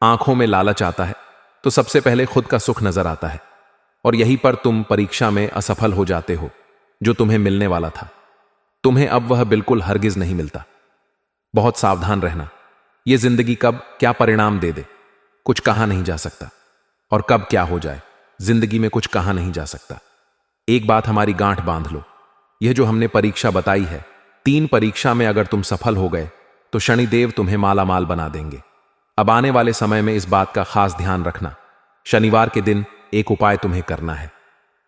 Speaker 1: आंखों में लालच आता है तो सबसे पहले खुद का सुख नजर आता है और यहीं पर तुम परीक्षा में असफल हो जाते हो। जो तुम्हें मिलने वाला था तुम्हें अब वह बिल्कुल हरगिज नहीं मिलता। बहुत सावधान रहना, यह जिंदगी कब क्या परिणाम दे दे कुछ कहा नहीं जा सकता, और कब क्या हो जाए जिंदगी में कुछ कहा नहीं जा सकता। एक बात हमारी गांठ बांध लो, यह जो हमने परीक्षा बताई है, 3 परीक्षा में अगर तुम सफल हो गए तो शनिदेव तुम्हें माला माल बना देंगे। अब आने वाले समय में इस बात का खास ध्यान रखना। शनिवार के दिन एक उपाय तुम्हें करना है।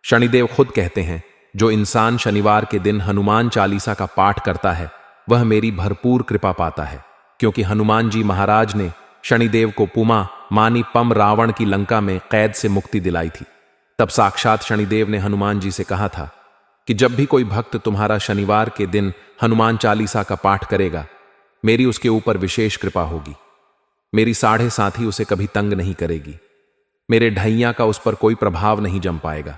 Speaker 1: शनिदेव खुद कहते हैं, जो इंसान शनिवार के दिन हनुमान चालीसा का पाठ करता है वह मेरी भरपूर कृपा पाता है, क्योंकि हनुमान जी महाराज ने शनिदेव को पुमा मानी पम रावण की लंका में कैद से मुक्ति दिलाई थी। तब साक्षात शनिदेव ने हनुमान जी से कहा था कि जब भी कोई भक्त तुम्हारा शनिवार के दिन हनुमान चालीसा का पाठ करेगा, मेरी उसके ऊपर विशेष कृपा होगी, मेरी 7.5 उसे कभी तंग नहीं करेगी, मेरे ढैया का उस पर कोई प्रभाव नहीं जम पाएगा।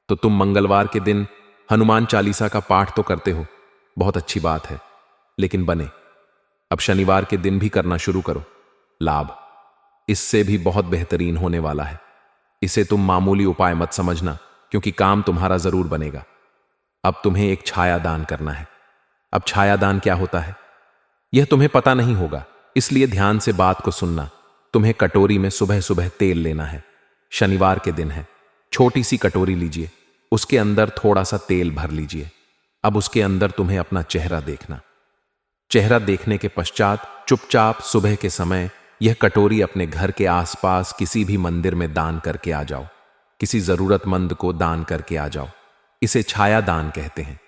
Speaker 1: तो तुम मंगलवार के दिन हनुमान चालीसा का पाठ तो करते हो, बहुत अच्छी बात है, लेकिन बने अब शनिवार के दिन भी करना शुरू करो। लाभ इससे भी बहुत बेहतरीन होने वाला है। इसे तुम मामूली उपाय मत समझना, क्योंकि काम तुम्हारा जरूर बनेगा। अब तुम्हें एक छाया दान करना है। अब छाया दान क्या होता है यह तुम्हें पता नहीं होगा, इसलिए ध्यान से बात को सुनना। तुम्हें कटोरी में सुबह सुबह तेल लेना है। शनिवार के दिन है, छोटी सी कटोरी लीजिए, उसके अंदर थोड़ा सा तेल भर लीजिए। अब उसके अंदर तुम्हें अपना चेहरा देखना। चेहरा देखने के पश्चात चुपचाप सुबह के समय यह कटोरी अपने घर के आसपास किसी भी मंदिर में दान करके आ जाओ। किसी जरूरतमंद को दान करके आ जाओ। इसे छाया दान कहते हैं।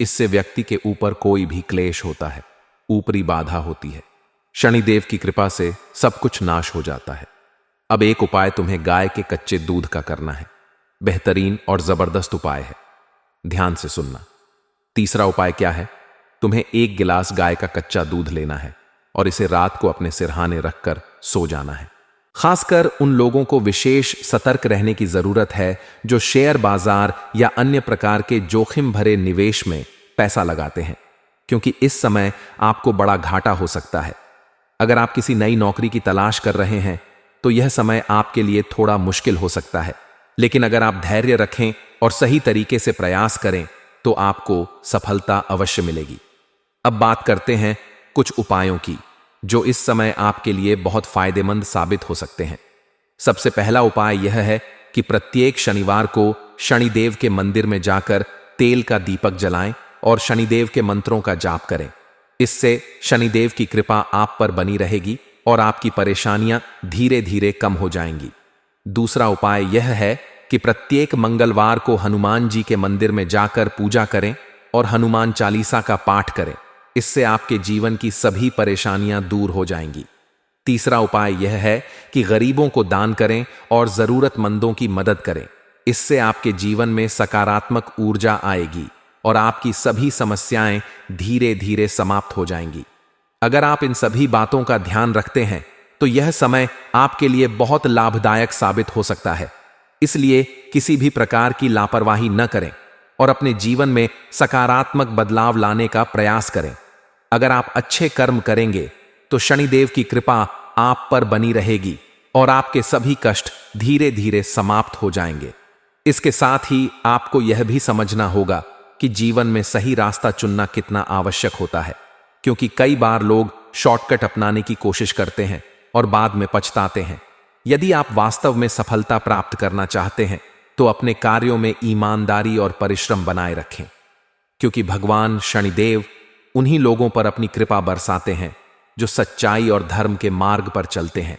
Speaker 1: इससे व्यक्ति के ऊपर कोई भी क्लेश होता है, ऊपरी बाधा होती है, शनिदेव की कृपा से सब कुछ नाश हो जाता है। अब एक उपाय तुम्हें गाय के कच्चे दूध का करना है। बेहतरीन और जबरदस्त उपाय है, ध्यान से सुनना। तीसरा उपाय क्या है? तुम्हें 1 गिलास गाय का कच्चा दूध लेना है और इसे रात को अपने सिरहाने रखकर सो जाना है। खासकर उन लोगों को विशेष सतर्क रहने की जरूरत है जो शेयर बाजार या अन्य प्रकार के जोखिम भरे निवेश में पैसा लगाते हैं, क्योंकि इस समय आपको बड़ा घाटा हो सकता है। अगर आप किसी नई नौकरी की तलाश कर रहे हैं तो यह समय आपके लिए थोड़ा मुश्किल हो सकता है, लेकिन अगर आप धैर्य रखें और सही तरीके से प्रयास करें तो आपको सफलता अवश्य मिलेगी। अब बात करते हैं कुछ उपायों की जो इस समय आपके लिए बहुत फायदेमंद साबित हो सकते हैं। सबसे पहला उपाय यह है कि प्रत्येक शनिवार को शनिदेव के मंदिर में जाकर तेल का दीपक जलाएं और शनिदेव के मंत्रों का जाप करें। इससे शनिदेव की कृपा आप पर बनी रहेगी और आपकी परेशानियां धीरे धीरे कम हो जाएंगी। दूसरा उपाय यह है कि प्रत्येक मंगलवार को हनुमान जी के मंदिर में जाकर पूजा करें और हनुमान चालीसा का पाठ करें। इससे आपके जीवन की सभी परेशानियां दूर हो जाएंगी। तीसरा उपाय यह है कि गरीबों को दान करें और जरूरतमंदों की मदद करें। इससे आपके जीवन में सकारात्मक ऊर्जा आएगी और आपकी सभी समस्याएं धीरे धीरे समाप्त हो जाएंगी। अगर आप इन सभी बातों का ध्यान रखते हैं तो यह समय आपके लिए बहुत लाभदायक साबित हो सकता है। इसलिए किसी भी प्रकार की लापरवाही न करें और अपने जीवन में सकारात्मक बदलाव लाने का प्रयास करें। अगर आप अच्छे कर्म करेंगे तो शनिदेव की कृपा आप पर बनी रहेगी और आपके सभी कष्ट धीरे धीरे समाप्त हो जाएंगे। इसके साथ ही आपको यह भी समझना होगा कि जीवन में सही रास्ता चुनना कितना आवश्यक होता है, क्योंकि कई बार लोग शॉर्टकट अपनाने की कोशिश करते हैं और बाद में पछताते हैं। यदि आप वास्तव में सफलता प्राप्त करना चाहते हैं तो अपने कार्यों में ईमानदारी और परिश्रम बनाए रखें, क्योंकि भगवान शनिदेव उन्हीं लोगों पर अपनी कृपा बरसाते हैं जो सच्चाई और धर्म के मार्ग पर चलते हैं।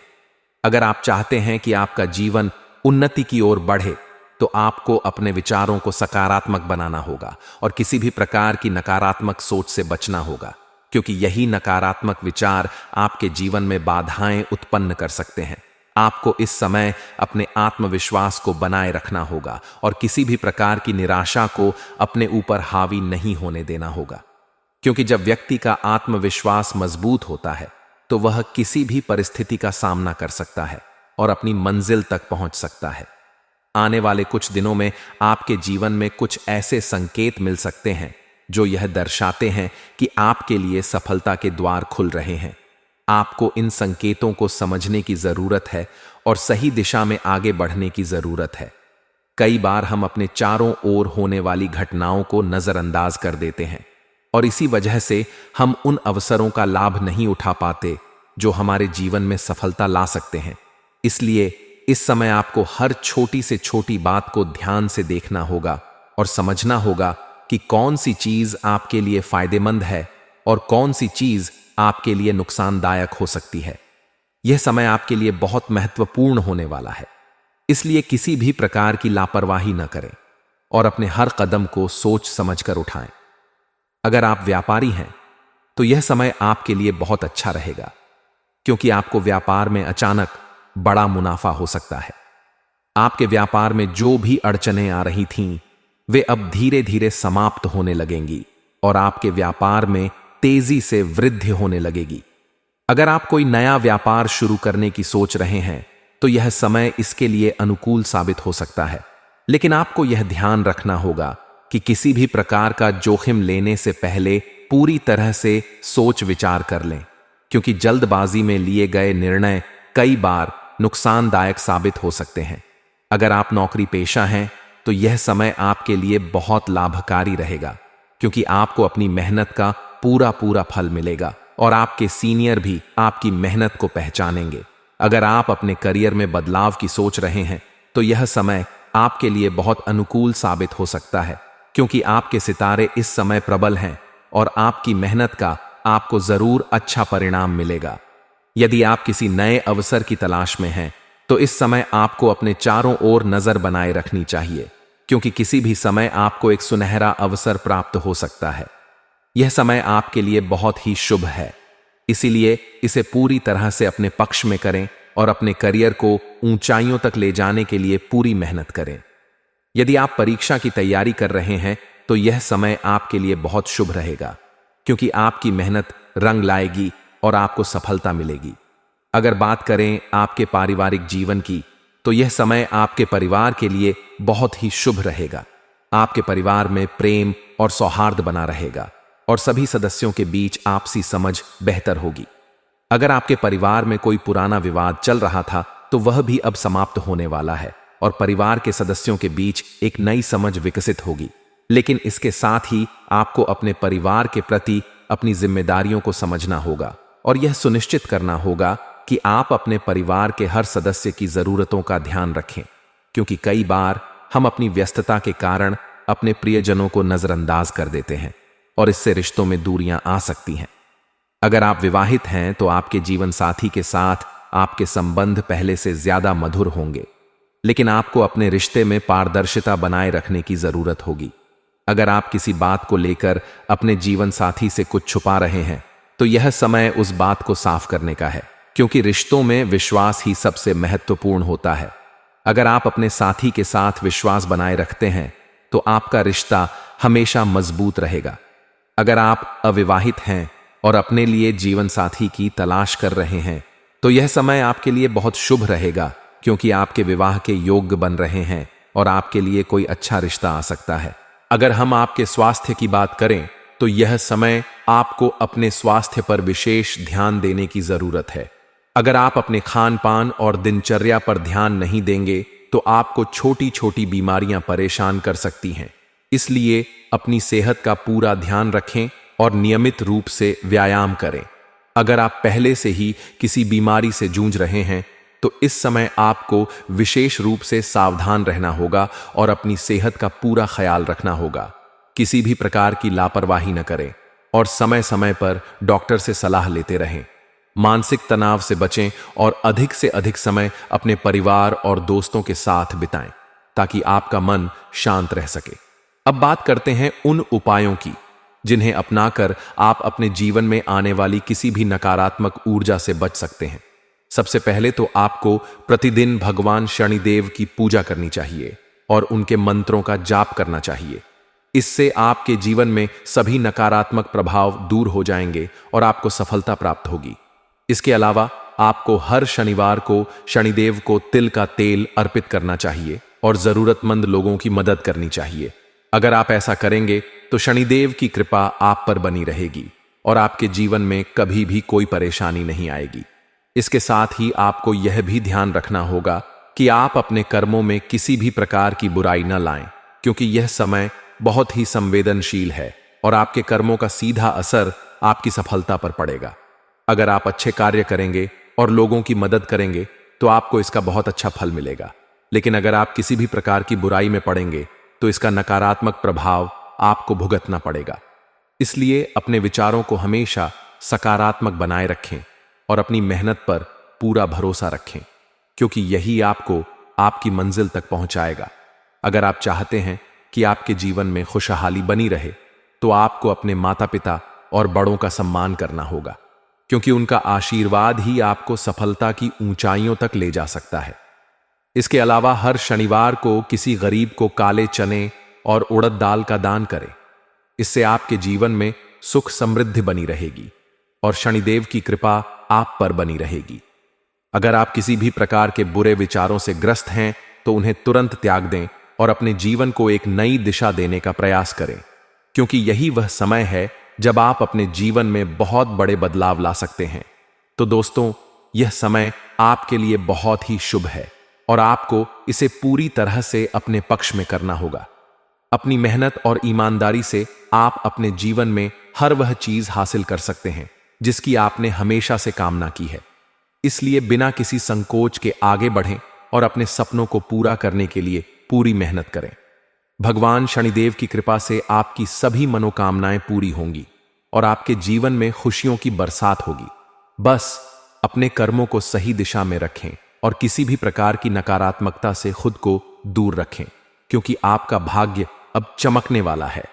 Speaker 1: अगर आप चाहते हैं कि आपका जीवन उन्नति की ओर बढ़े तो आपको अपने विचारों को सकारात्मक बनाना होगा और किसी भी प्रकार की नकारात्मक सोच से बचना होगा, क्योंकि यही नकारात्मक विचार आपके जीवन में बाधाएं उत्पन्न कर सकते हैं। आपको इस समय अपने आत्मविश्वास को बनाए रखना होगा और किसी भी प्रकार की निराशा को अपने ऊपर हावी नहीं होने देना होगा, क्योंकि जब व्यक्ति का आत्मविश्वास मजबूत होता है तो वह किसी भी परिस्थिति का सामना कर सकता है और अपनी मंजिल तक पहुंच सकता है। आने वाले कुछ दिनों में आपके जीवन में कुछ ऐसे संकेत मिल सकते हैं जो यह दर्शाते हैं कि आपके लिए सफलता के द्वार खुल रहे हैं। आपको इन संकेतों को समझने की जरूरत है और सही दिशा में आगे बढ़ने की जरूरत है। कई बार हम अपने चारों ओर होने वाली घटनाओं को नजरअंदाज कर देते हैं और इसी वजह से हम उन अवसरों का लाभ नहीं उठा पाते जो हमारे जीवन में सफलता ला सकते हैं। इसलिए इस समय आपको हर छोटी से छोटी बात को ध्यान से देखना होगा और समझना होगा कि कौन सी चीज आपके लिए फायदेमंद है और कौन सी चीज आपके लिए नुकसानदायक हो सकती है। यह समय आपके लिए बहुत महत्वपूर्ण होने वाला है, इसलिए किसी भी प्रकार की लापरवाही न करें और अपने हर कदम को सोच समझकर उठाएं। अगर आप व्यापारी हैं तो यह समय आपके लिए बहुत अच्छा रहेगा, क्योंकि आपको व्यापार में अचानक बड़ा मुनाफा हो सकता है। आपके व्यापार में जो भी अड़चनें आ रही थीं वे अब धीरे धीरे समाप्त होने लगेंगी और आपके व्यापार में तेजी से वृद्धि होने लगेगी। अगर आप कोई नया व्यापार शुरू करने की सोच रहे हैं तो यह समय इसके लिए अनुकूल साबित हो सकता है, लेकिन आपको यह ध्यान रखना होगा कि किसी भी प्रकार का जोखिम लेने से पहले पूरी तरह से सोच विचार कर लें, क्योंकि जल्दबाजी में लिए गए निर्णय कई बार नुकसानदायक साबित हो सकते हैं। अगर आप नौकरी पेशा हैं तो यह समय आपके लिए बहुत लाभकारी रहेगा, क्योंकि आपको अपनी मेहनत का पूरा फल मिलेगा और आपके सीनियर भी आपकी मेहनत को पहचानेंगे। अगर आप अपने करियर में बदलाव की सोच रहे हैं तो यह समय आपके लिए बहुत अनुकूल साबित हो सकता है, क्योंकि आपके सितारे इस समय प्रबल हैं और आपकी मेहनत का आपको जरूर अच्छा परिणाम मिलेगा। यदि आप किसी नए अवसर की तलाश में हैं तो इस समय आपको अपने चारों ओर नजर बनाए रखनी चाहिए, क्योंकि किसी भी समय आपको एक सुनहरा अवसर प्राप्त हो सकता है। यह समय आपके लिए बहुत ही शुभ है, इसीलिए इसे पूरी तरह से अपने पक्ष में करें और अपने करियर को ऊंचाइयों तक ले जाने के लिए पूरी मेहनत करें। यदि आप परीक्षा की तैयारी कर रहे हैं तो यह समय आपके लिए बहुत शुभ रहेगा, क्योंकि आपकी मेहनत रंग लाएगी और आपको सफलता मिलेगी। अगर बात करें आपके पारिवारिक जीवन की, तो यह समय आपके परिवार के लिए बहुत ही शुभ रहेगा। आपके परिवार में प्रेम और सौहार्द बना रहेगा और सभी सदस्यों के बीच आपसी समझ बेहतर होगी। अगर आपके परिवार में कोई पुराना विवाद चल रहा था तो वह भी अब समाप्त होने वाला है और परिवार के सदस्यों के बीच एक नई समझ विकसित होगी। लेकिन इसके साथ ही आपको अपने परिवार के प्रति अपनी जिम्मेदारियों को समझना होगा और यह सुनिश्चित करना होगा कि आप अपने परिवार के हर सदस्य की जरूरतों का ध्यान रखें, क्योंकि कई बार हम अपनी व्यस्तता के कारण अपने प्रियजनों को नजरअंदाज कर देते हैं और इससे रिश्तों में दूरियां आ सकती हैं। अगर आप विवाहित हैं तो आपके जीवन साथी के साथ आपके संबंध पहले से ज्यादा मधुर होंगे, लेकिन आपको अपने रिश्ते में पारदर्शिता बनाए रखने की जरूरत होगी। अगर आप किसी बात को लेकर अपने जीवन साथी से कुछ छुपा रहे हैं तो यह समय उस बात को साफ करने का है, क्योंकि रिश्तों में विश्वास ही सबसे महत्वपूर्ण होता है। अगर आप अपने साथी के साथ विश्वास बनाए रखते हैं तो आपका रिश्ता हमेशा मजबूत रहेगा। अगर आप अविवाहित हैं और अपने लिए जीवन साथी की तलाश कर रहे हैं तो यह समय आपके लिए बहुत शुभ रहेगा, क्योंकि आपके विवाह के योग्य बन रहे हैं और आपके लिए कोई अच्छा रिश्ता आ सकता है। अगर हम आपके स्वास्थ्य की बात करें तो यह समय आपको अपने स्वास्थ्य पर विशेष ध्यान देने की जरूरत है। अगर आप अपने खान पान और दिनचर्या पर ध्यान नहीं देंगे तो आपको छोटी छोटी बीमारियां परेशान कर सकती हैं। इसलिए अपनी सेहत का पूरा ध्यान रखें और नियमित रूप से व्यायाम करें। अगर आप पहले से ही किसी बीमारी से जूझ रहे हैं तो इस समय आपको विशेष रूप से सावधान रहना होगा और अपनी सेहत का पूरा ख्याल रखना होगा। किसी भी प्रकार की लापरवाही न करें और समय समय पर डॉक्टर से सलाह लेते रहें। मानसिक तनाव से बचें और अधिक से अधिक समय अपने परिवार और दोस्तों के साथ बिताएं, ताकि आपका मन शांत रह सके। अब बात करते हैं उन उपायों की जिन्हें अपनाकर आप अपने जीवन में आने वाली किसी भी नकारात्मक ऊर्जा से बच सकते हैं। सबसे पहले तो आपको प्रतिदिन भगवान शनिदेव की पूजा करनी चाहिए और उनके मंत्रों का जाप करना चाहिए। इससे आपके जीवन में सभी नकारात्मक प्रभाव दूर हो जाएंगे और आपको सफलता प्राप्त होगी। इसके अलावा आपको हर शनिवार को शनिदेव को तिल का तेल अर्पित करना चाहिए और जरूरतमंद लोगों की मदद करनी चाहिए। अगर आप ऐसा करेंगे तो शनिदेव की कृपा आप पर बनी रहेगी और आपके जीवन में कभी भी कोई परेशानी नहीं आएगी। इसके साथ ही आपको यह भी ध्यान रखना होगा कि आप अपने कर्मों में किसी भी प्रकार की बुराई न लाएं, क्योंकि यह समय बहुत ही संवेदनशील है और आपके कर्मों का सीधा असर आपकी सफलता पर पड़ेगा। अगर आप अच्छे कार्य करेंगे और लोगों की मदद करेंगे तो आपको इसका बहुत अच्छा फल मिलेगा, लेकिन अगर आप किसी भी प्रकार की बुराई में पड़ेंगे तो इसका नकारात्मक प्रभाव आपको भुगतना पड़ेगा। इसलिए अपने विचारों को हमेशा सकारात्मक बनाए रखें और अपनी मेहनत पर पूरा भरोसा रखें, क्योंकि यही आपको आपकी मंजिल तक पहुंचाएगा। अगर आप चाहते हैं कि आपके जीवन में खुशहाली बनी रहे तो आपको अपने माता पिता और बड़ों का सम्मान करना होगा, क्योंकि उनका आशीर्वाद ही आपको सफलता की ऊंचाइयों तक ले जा सकता है। इसके अलावा हर शनिवार को किसी गरीब को काले चने और उड़द दाल का दान करें। इससे आपके जीवन में सुख समृद्धि बनी रहेगी और शनिदेव की कृपा आप पर बनी रहेगी। अगर आप किसी भी प्रकार के बुरे विचारों से ग्रस्त हैं तो उन्हें तुरंत त्याग दें और अपने जीवन को एक नई दिशा देने का प्रयास करें, क्योंकि यही वह समय है जब आप अपने जीवन में बहुत बड़े बदलाव ला सकते हैं। तो दोस्तों, यह समय आपके लिए बहुत ही शुभ है और आपको इसे पूरी तरह से अपने पक्ष में करना होगा। अपनी मेहनत और ईमानदारी से आप अपने जीवन में हर वह चीज हासिल कर सकते हैं जिसकी आपने हमेशा से कामना की है। इसलिए बिना किसी संकोच के आगे बढ़ें और अपने सपनों को पूरा करने के लिए पूरी मेहनत करें। भगवान शनिदेव की कृपा से आपकी सभी मनोकामनाएं पूरी होंगी और आपके जीवन में खुशियों की बरसात होगी। बस अपने कर्मों को सही दिशा में रखें और किसी भी प्रकार की नकारात्मकता से खुद को दूर रखें, क्योंकि आपका भाग्य अब चमकने वाला है।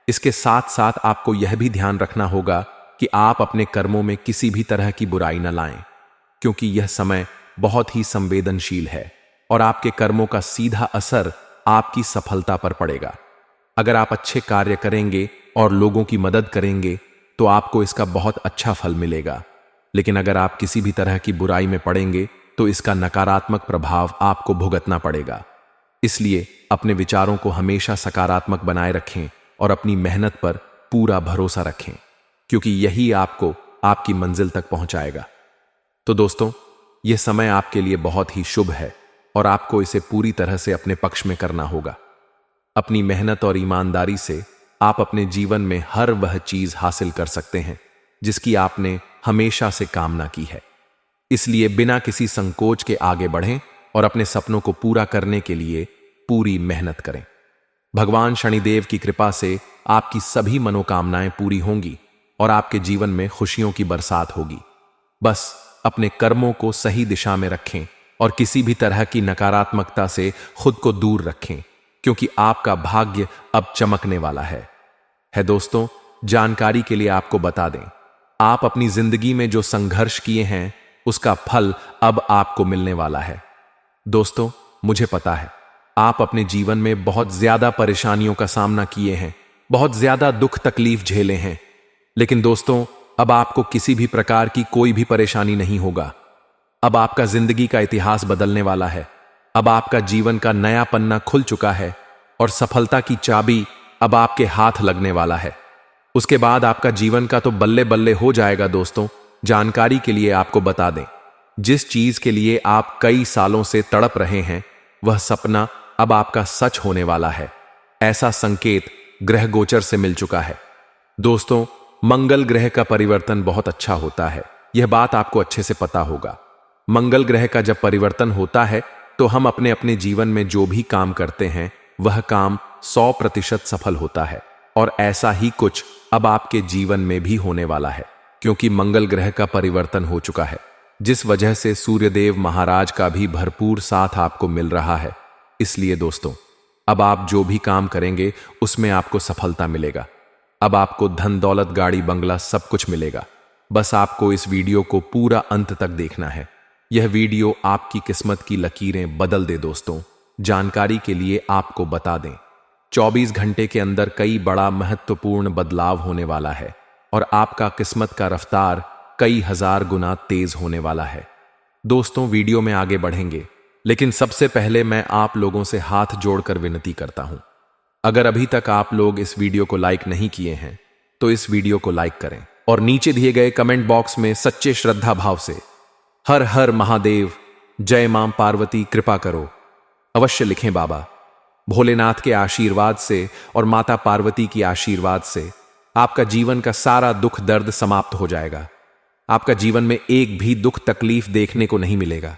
Speaker 1: इसके साथ साथ आपको यह भी ध्यान रखना होगा कि आप अपने कर्मों में किसी भी तरह की बुराई न लाएं, क्योंकि यह समय बहुत ही संवेदनशील है और आपके कर्मों का सीधा असर आपकी सफलता पर पड़ेगा। अगर आप अच्छे कार्य करेंगे और लोगों की मदद करेंगे तो आपको इसका बहुत अच्छा फल मिलेगा, लेकिन अगर आप किसी भी तरह की बुराई में पड़ेंगे तो इसका नकारात्मक प्रभाव आपको भुगतना पड़ेगा। इसलिए अपने विचारों को हमेशा सकारात्मक बनाए रखें और अपनी मेहनत पर पूरा भरोसा रखें, क्योंकि यही आपको आपकी मंजिल तक पहुंचाएगा। तो दोस्तों, यह समय आपके लिए बहुत ही शुभ है और आपको इसे पूरी तरह से अपने पक्ष में करना होगा। अपनी मेहनत और ईमानदारी से आप अपने जीवन में हर वह चीज हासिल कर सकते हैं जिसकी आपने हमेशा से कामना की है। इसलिए बिना किसी संकोच के आगे बढ़ें और अपने सपनों को पूरा करने के लिए पूरी मेहनत करें। भगवान शनिदेव की कृपा से आपकी सभी मनोकामनाएं पूरी होंगी और आपके जीवन में खुशियों की बरसात होगी। बस अपने कर्मों को सही दिशा में रखें और किसी भी तरह की नकारात्मकता से खुद को दूर रखें, क्योंकि आपका भाग्य अब चमकने वाला है। दोस्तों, जानकारी के लिए आपको बता दें, आप अपनी जिंदगी में जो संघर्ष किए हैं उसका फल अब आपको मिलने वाला है। दोस्तों, मुझे पता है आप अपने जीवन में बहुत ज्यादा परेशानियों का सामना किए हैं, बहुत ज्यादा दुख तकलीफ झेले हैं, लेकिन दोस्तों, अब आपको किसी भी प्रकार की कोई भी परेशानी नहीं होगा। अब आपका जिंदगी का इतिहास बदलने वाला है। अब आपका जीवन का नया पन्ना खुल चुका है और सफलता की चाबी अब आपके हाथ लगने वाला है। उसके बाद आपका जीवन का तो बल्ले बल्ले हो जाएगा। दोस्तों, जानकारी के लिए आपको बता दें, जिस चीज के लिए आप कई सालों से तड़प रहे हैं वह सपना अब आपका सच होने वाला है। ऐसा संकेत ग्रह गोचर से मिल चुका है। दोस्तों, मंगल ग्रह का परिवर्तन बहुत अच्छा होता है, यह बात आपको अच्छे से पता होगा। मंगल ग्रह का जब परिवर्तन होता है तो हम अपने अपने जीवन में जो भी काम करते हैं वह काम 100% सफल होता है, और ऐसा ही कुछ अब आपके जीवन में भी होने वाला है, क्योंकि मंगल ग्रह का परिवर्तन हो चुका है, जिस वजह से सूर्यदेव महाराज का भी भरपूर साथ आपको मिल रहा है। इसलिए दोस्तों, अब आप जो भी काम करेंगे उसमें आपको सफलता मिलेगा। अब आपको धन दौलत गाड़ी बंगला सब कुछ मिलेगा। बस आपको इस वीडियो को पूरा अंत तक देखना है। यह वीडियो आपकी किस्मत की लकीरें बदल दे। दोस्तों, जानकारी के लिए आपको बता दें, 24 घंटे के अंदर कई बड़ा महत्वपूर्ण बदलाव होने वाला है और आपका किस्मत का रफ्तार कई हजार गुना तेज होने वाला है। दोस्तों, वीडियो में आगे बढ़ेंगे, लेकिन सबसे पहले मैं आप लोगों से हाथ जोड़कर विनती करता हूं, अगर अभी तक आप लोग इस वीडियो को लाइक नहीं किए हैं तो इस वीडियो को लाइक करें और नीचे दिए गए कमेंट बॉक्स में सच्चे श्रद्धा भाव से हर हर महादेव, जय मां पार्वती कृपा करो अवश्य लिखें। बाबा भोलेनाथ के आशीर्वाद से और माता पार्वती की आशीर्वाद से आपका जीवन का सारा दुख दर्द समाप्त हो जाएगा। आपका जीवन में एक भी दुख तकलीफ देखने को नहीं मिलेगा।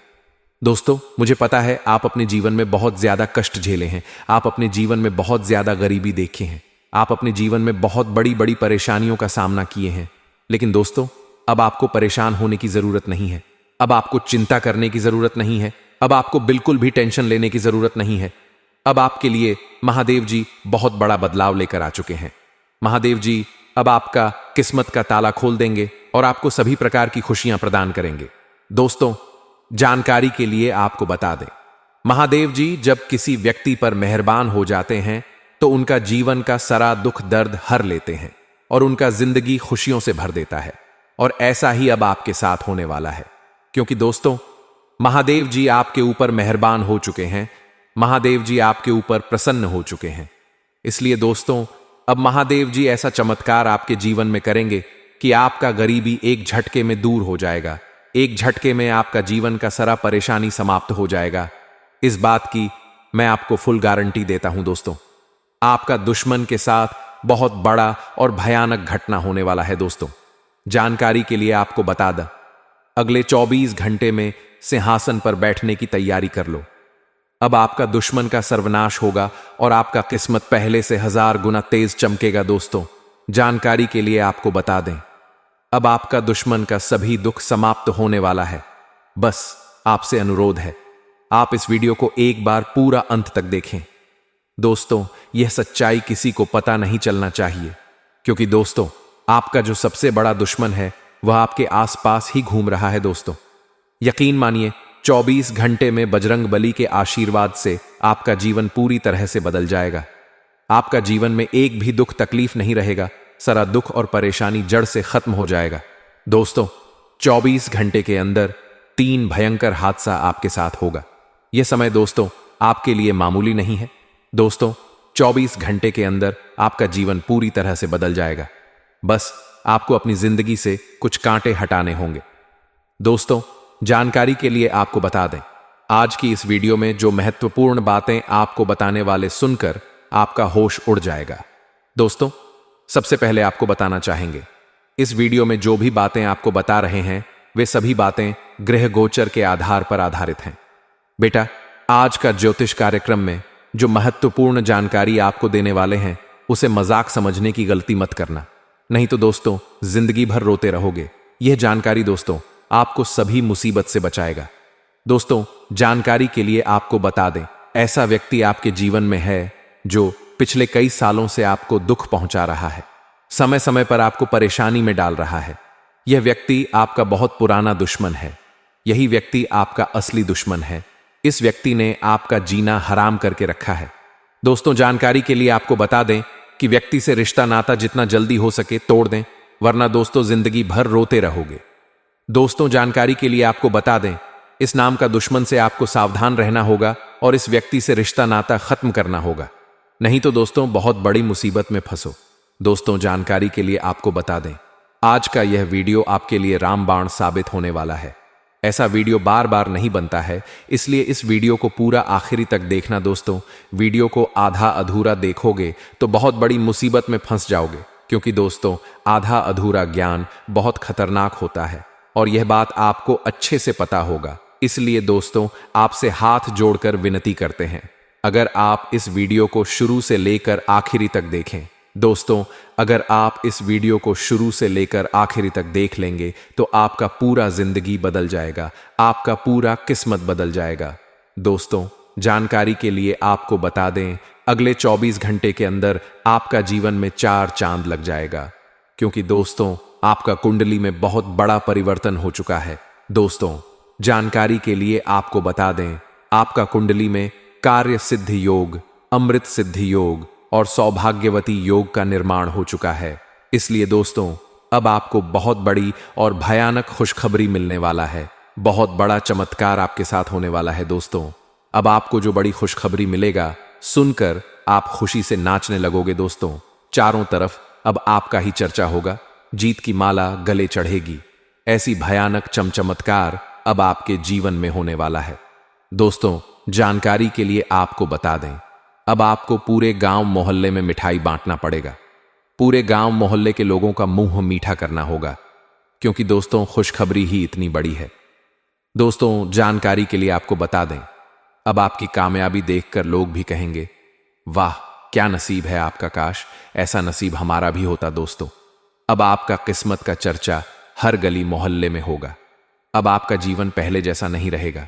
Speaker 1: दोस्तों, मुझे पता है आप अपने जीवन में बहुत ज्यादा कष्ट झेले हैं, आप अपने जीवन में बहुत ज्यादा गरीबी देखे हैं, आप अपने जीवन में बहुत बड़ी बड़ी परेशानियों का सामना किए हैं, लेकिन दोस्तों, अब आपको परेशान होने की जरूरत नहीं है। अब आपको चिंता करने की जरूरत नहीं है। अब आपको बिल्कुल भी टेंशन लेने की जरूरत नहीं है। अब आपके लिए महादेव जी बहुत बड़ा बदलाव लेकर आ चुके हैं। महादेव जी अब आपका किस्मत का ताला खोल देंगे और आपको सभी प्रकार की खुशियां प्रदान करेंगे। दोस्तों, जानकारी के लिए आपको बता दें, महादेव जी जब किसी व्यक्ति पर मेहरबान हो जाते हैं तो उनका जीवन का सारा दुख दर्द हर लेते हैं और उनका जिंदगी खुशियों से भर देता है। और ऐसा ही अब आपके साथ होने वाला है, क्योंकि दोस्तों, महादेव जी आपके ऊपर मेहरबान हो चुके हैं महादेव जी आपके ऊपर प्रसन्न हो चुके हैं। इसलिए दोस्तों, अब महादेव जी ऐसा चमत्कार आपके जीवन में करेंगे कि आपका गरीबी एक झटके में दूर हो जाएगा। एक झटके में आपका जीवन का सारा परेशानी समाप्त हो जाएगा। इस बात की मैं आपको फुल गारंटी देता हूं दोस्तों। आपका दुश्मन के साथ बहुत बड़ा और भयानक घटना होने वाला है दोस्तों। जानकारी के लिए आपको बता दें, अगले 24 घंटे में सिंहासन पर बैठने की तैयारी कर लो। अब आपका दुश्मन का सर्वनाश होगा और आपका किस्मत पहले से 1000 गुना तेज चमकेगा दोस्तों। जानकारी के लिए आपको बता दें, अब आपका दुश्मन का सभी दुख समाप्त होने वाला है। बस आपसे अनुरोध है, आप इस वीडियो को एक बार पूरा अंत तक देखें। दोस्तों, यह सच्चाई किसी को पता नहीं चलना चाहिए, क्योंकि दोस्तों, आपका जो सबसे बड़ा दुश्मन है वह आपके आसपास ही घूम रहा है दोस्तों। यकीन मानिए, 24 घंटे में बजरंग बली के आशीर्वाद से आपका जीवन पूरी तरह से बदल जाएगा। आपका जीवन में एक भी दुख तकलीफ नहीं रहेगा। सारा दुख और परेशानी जड़ से खत्म हो जाएगा। दोस्तों, 24 घंटे के अंदर 3 भयंकर हादसा आपके साथ होगा। यह समय दोस्तों आपके लिए मामूली नहीं है। दोस्तों, 24 घंटे के अंदर आपका जीवन पूरी तरह से बदल जाएगा। बस आपको अपनी जिंदगी से कुछ कांटे हटाने होंगे। दोस्तों, जानकारी के लिए आपको बता दें, आज की इस वीडियो में जो महत्वपूर्ण बातें आपको बताने वाले सुनकर आपका होश उड़ जाएगा। दोस्तों, सबसे पहले आपको बताना चाहेंगे, इस वीडियो में जो भी बातें आपको बता रहे हैं वे सभी बातें ग्रह गोचर के आधार पर आधारित हैं। बेटा, आज का ज्योतिष कार्यक्रम में जो महत्वपूर्ण जानकारी आपको देने वाले हैं उसे मजाक समझने की गलती मत करना, नहीं तो दोस्तों जिंदगी भर रोते रहोगे। यह जानकारी दोस्तों आपको सभी मुसीबत से बचाएगा। दोस्तों, जानकारी के लिए आपको बता दें, ऐसा व्यक्ति आपके जीवन में है जो पिछले कई सालों से आपको दुख पहुंचा रहा है, समय समय पर आपको परेशानी में डाल रहा है। यह व्यक्ति आपका बहुत पुराना दुश्मन है। यही व्यक्ति आपका असली दुश्मन है। इस व्यक्ति ने आपका जीना हराम करके रखा है। दोस्तों, जानकारी के लिए आपको बता दें कि व्यक्ति से रिश्ता नाता जितना जल्दी हो सके तोड़ दें, वरना दोस्तों जिंदगी भर रोते रहोगे। दोस्तों, जानकारी के लिए आपको बता दें, इस नाम का दुश्मन से आपको सावधान रहना होगा और इस व्यक्ति से रिश्ता नाता खत्म करना होगा, नहीं तो दोस्तों बहुत बड़ी मुसीबत में फंसो। दोस्तों, जानकारी के लिए आपको बता दें, आज का यह वीडियो आपके लिए रामबाण साबित होने वाला है। ऐसा वीडियो बार बार नहीं बनता है, इसलिए इस वीडियो को पूरा आखिरी तक देखना दोस्तों। वीडियो को आधा अधूरा देखोगे तो बहुत बड़ी मुसीबत में फंस जाओगे, क्योंकि दोस्तों आधा अधूरा ज्ञान बहुत खतरनाक होता है और यह बात आपको अच्छे से पता होगा। इसलिए दोस्तों आपसे हाथ जोड़कर विनती करते हैं, अगर आप इस वीडियो को शुरू से लेकर आखिरी तक देखें। दोस्तों, अगर आप इस वीडियो को शुरू से लेकर आखिरी तक देख लेंगे तो आपका पूरा जिंदगी बदल जाएगा, आपका पूरा किस्मत बदल जाएगा। दोस्तों, जानकारी के लिए आपको बता दें, अगले 24 घंटे के अंदर आपका जीवन में 4 चांद लग जाएगा, क्योंकि दोस्तों आपका कुंडली में बहुत बड़ा परिवर्तन हो चुका है। दोस्तों, जानकारी के लिए आपको बता दें, आपका कुंडली में कार्य सिद्धि योग, अमृत सिद्धि योग और सौभाग्यवती योग का निर्माण हो चुका है। इसलिए दोस्तों अब आपको बहुत बड़ी और भयानक खुशखबरी मिलने वाला है। बहुत बड़ा चमत्कार आपके साथ होने वाला है। दोस्तों, अब आपको जो बड़ी खुशखबरी मिलेगा सुनकर आप खुशी से नाचने लगोगे। दोस्तों, चारों तरफ अब आपका ही चर्चा होगा, जीत की माला गले चढ़ेगी। ऐसी भयानक चमत्कार अब आपके जीवन में होने वाला है। दोस्तों, जानकारी के लिए आपको बता दें, अब आपको पूरे गांव मोहल्ले में मिठाई बांटना पड़ेगा। पूरे गांव मोहल्ले के लोगों का मुंह मीठा करना होगा, क्योंकि दोस्तों खुशखबरी ही इतनी बड़ी है। दोस्तों, जानकारी के लिए आपको बता दें, अब आपकी कामयाबी देखकर लोग भी कहेंगे, वाह क्या नसीब है आपका, काश ऐसा नसीब हमारा भी होता। दोस्तों, अब आपका किस्मत का चर्चा हर गली मोहल्ले में होगा। अब आपका जीवन पहले जैसा नहीं रहेगा।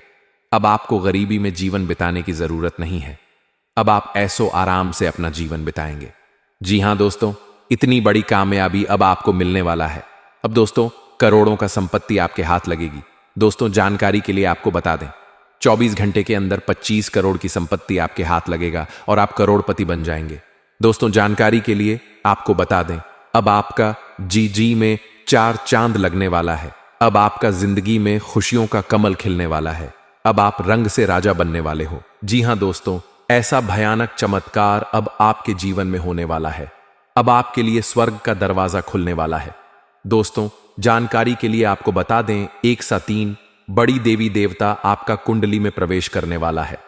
Speaker 1: अब आपको गरीबी में जीवन बिताने की जरूरत नहीं है। अब आप ऐसो आराम से अपना जीवन बिताएंगे। जी हां दोस्तों, इतनी बड़ी कामयाबी अब आपको मिलने वाला है। अब दोस्तों करोड़ों का संपत्ति आपके हाथ लगेगी। दोस्तों, जानकारी के लिए आपको बता दें, 24 घंटे के अंदर 25 करोड़ की संपत्ति आपके हाथ लगेगा और आप करोड़पति बन जाएंगे। दोस्तों, जानकारी के लिए आपको बता दें, अब आपका जी में 4 चांद लगने वाला है। अब आपका जिंदगी में खुशियों का कमल खिलने वाला है। अब आप रंग से राजा बनने वाले हो। जी हां दोस्तों, ऐसा भयानक चमत्कार अब आपके जीवन में होने वाला है। अब आपके लिए स्वर्ग का दरवाजा खुलने वाला है। दोस्तों, जानकारी के लिए आपको बता दें, 1 सा 3 बड़ी देवी देवता आपका कुंडली में प्रवेश करने वाला है।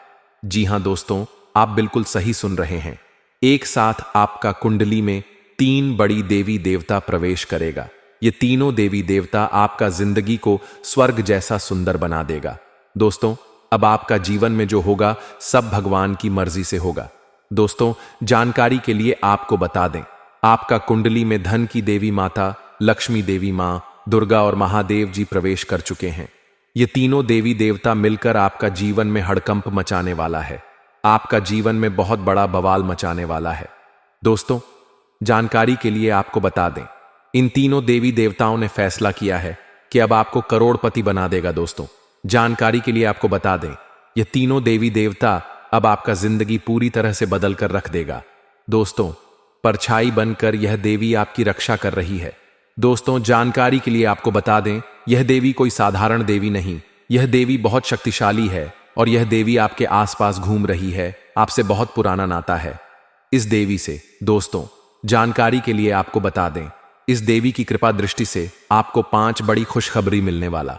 Speaker 1: जी हां दोस्तों, आप बिल्कुल सही सुन रहे हैं। एक साथ आपका कुंडली में 3 बड़ी देवी देवता प्रवेश करेगा। ये तीनों देवी देवता आपका जिंदगी को स्वर्ग जैसा सुंदर बना देगा। दोस्तों, अब आपका जीवन में जो होगा सब भगवान की मर्जी से होगा। दोस्तों, जानकारी के लिए आपको बता दें, आपका कुंडली में धन की देवी माता, लक्ष्मी देवी मां, दुर्गा और महादेव जी प्रवेश कर चुके हैं। ये तीनों देवी देवता मिलकर आपका जीवन में हड़कंप मचाने वाला है। आपका जीवन में बहुत बड़ा बवाल मचाने वाला है। दोस्तों, जानकारी के लिए आपको बता दें, इन तीनों देवी देवताओं ने फैसला किया है कि अब आपको करोड़पति बना देगा। दोस्तों, जानकारी के लिए आपको बता दें, ये तीनों देवी देवता अब आपका जिंदगी पूरी तरह से बदल कर रख देगा। दोस्तों, परछाई बनकर यह देवी आपकी रक्षा कर रही है। दोस्तों, जानकारी के लिए आपको बता दें, यह देवी कोई साधारण देवी नहीं, यह देवी बहुत शक्तिशाली है और यह देवी आपके आसपास घूम रही है। आपसे बहुत पुराना नाता है इस देवी से। दोस्तों, जानकारी के लिए आपको बता दें, इस देवी की कृपा दृष्टि से आपको 5 बड़ी खुशखबरी मिलने वाला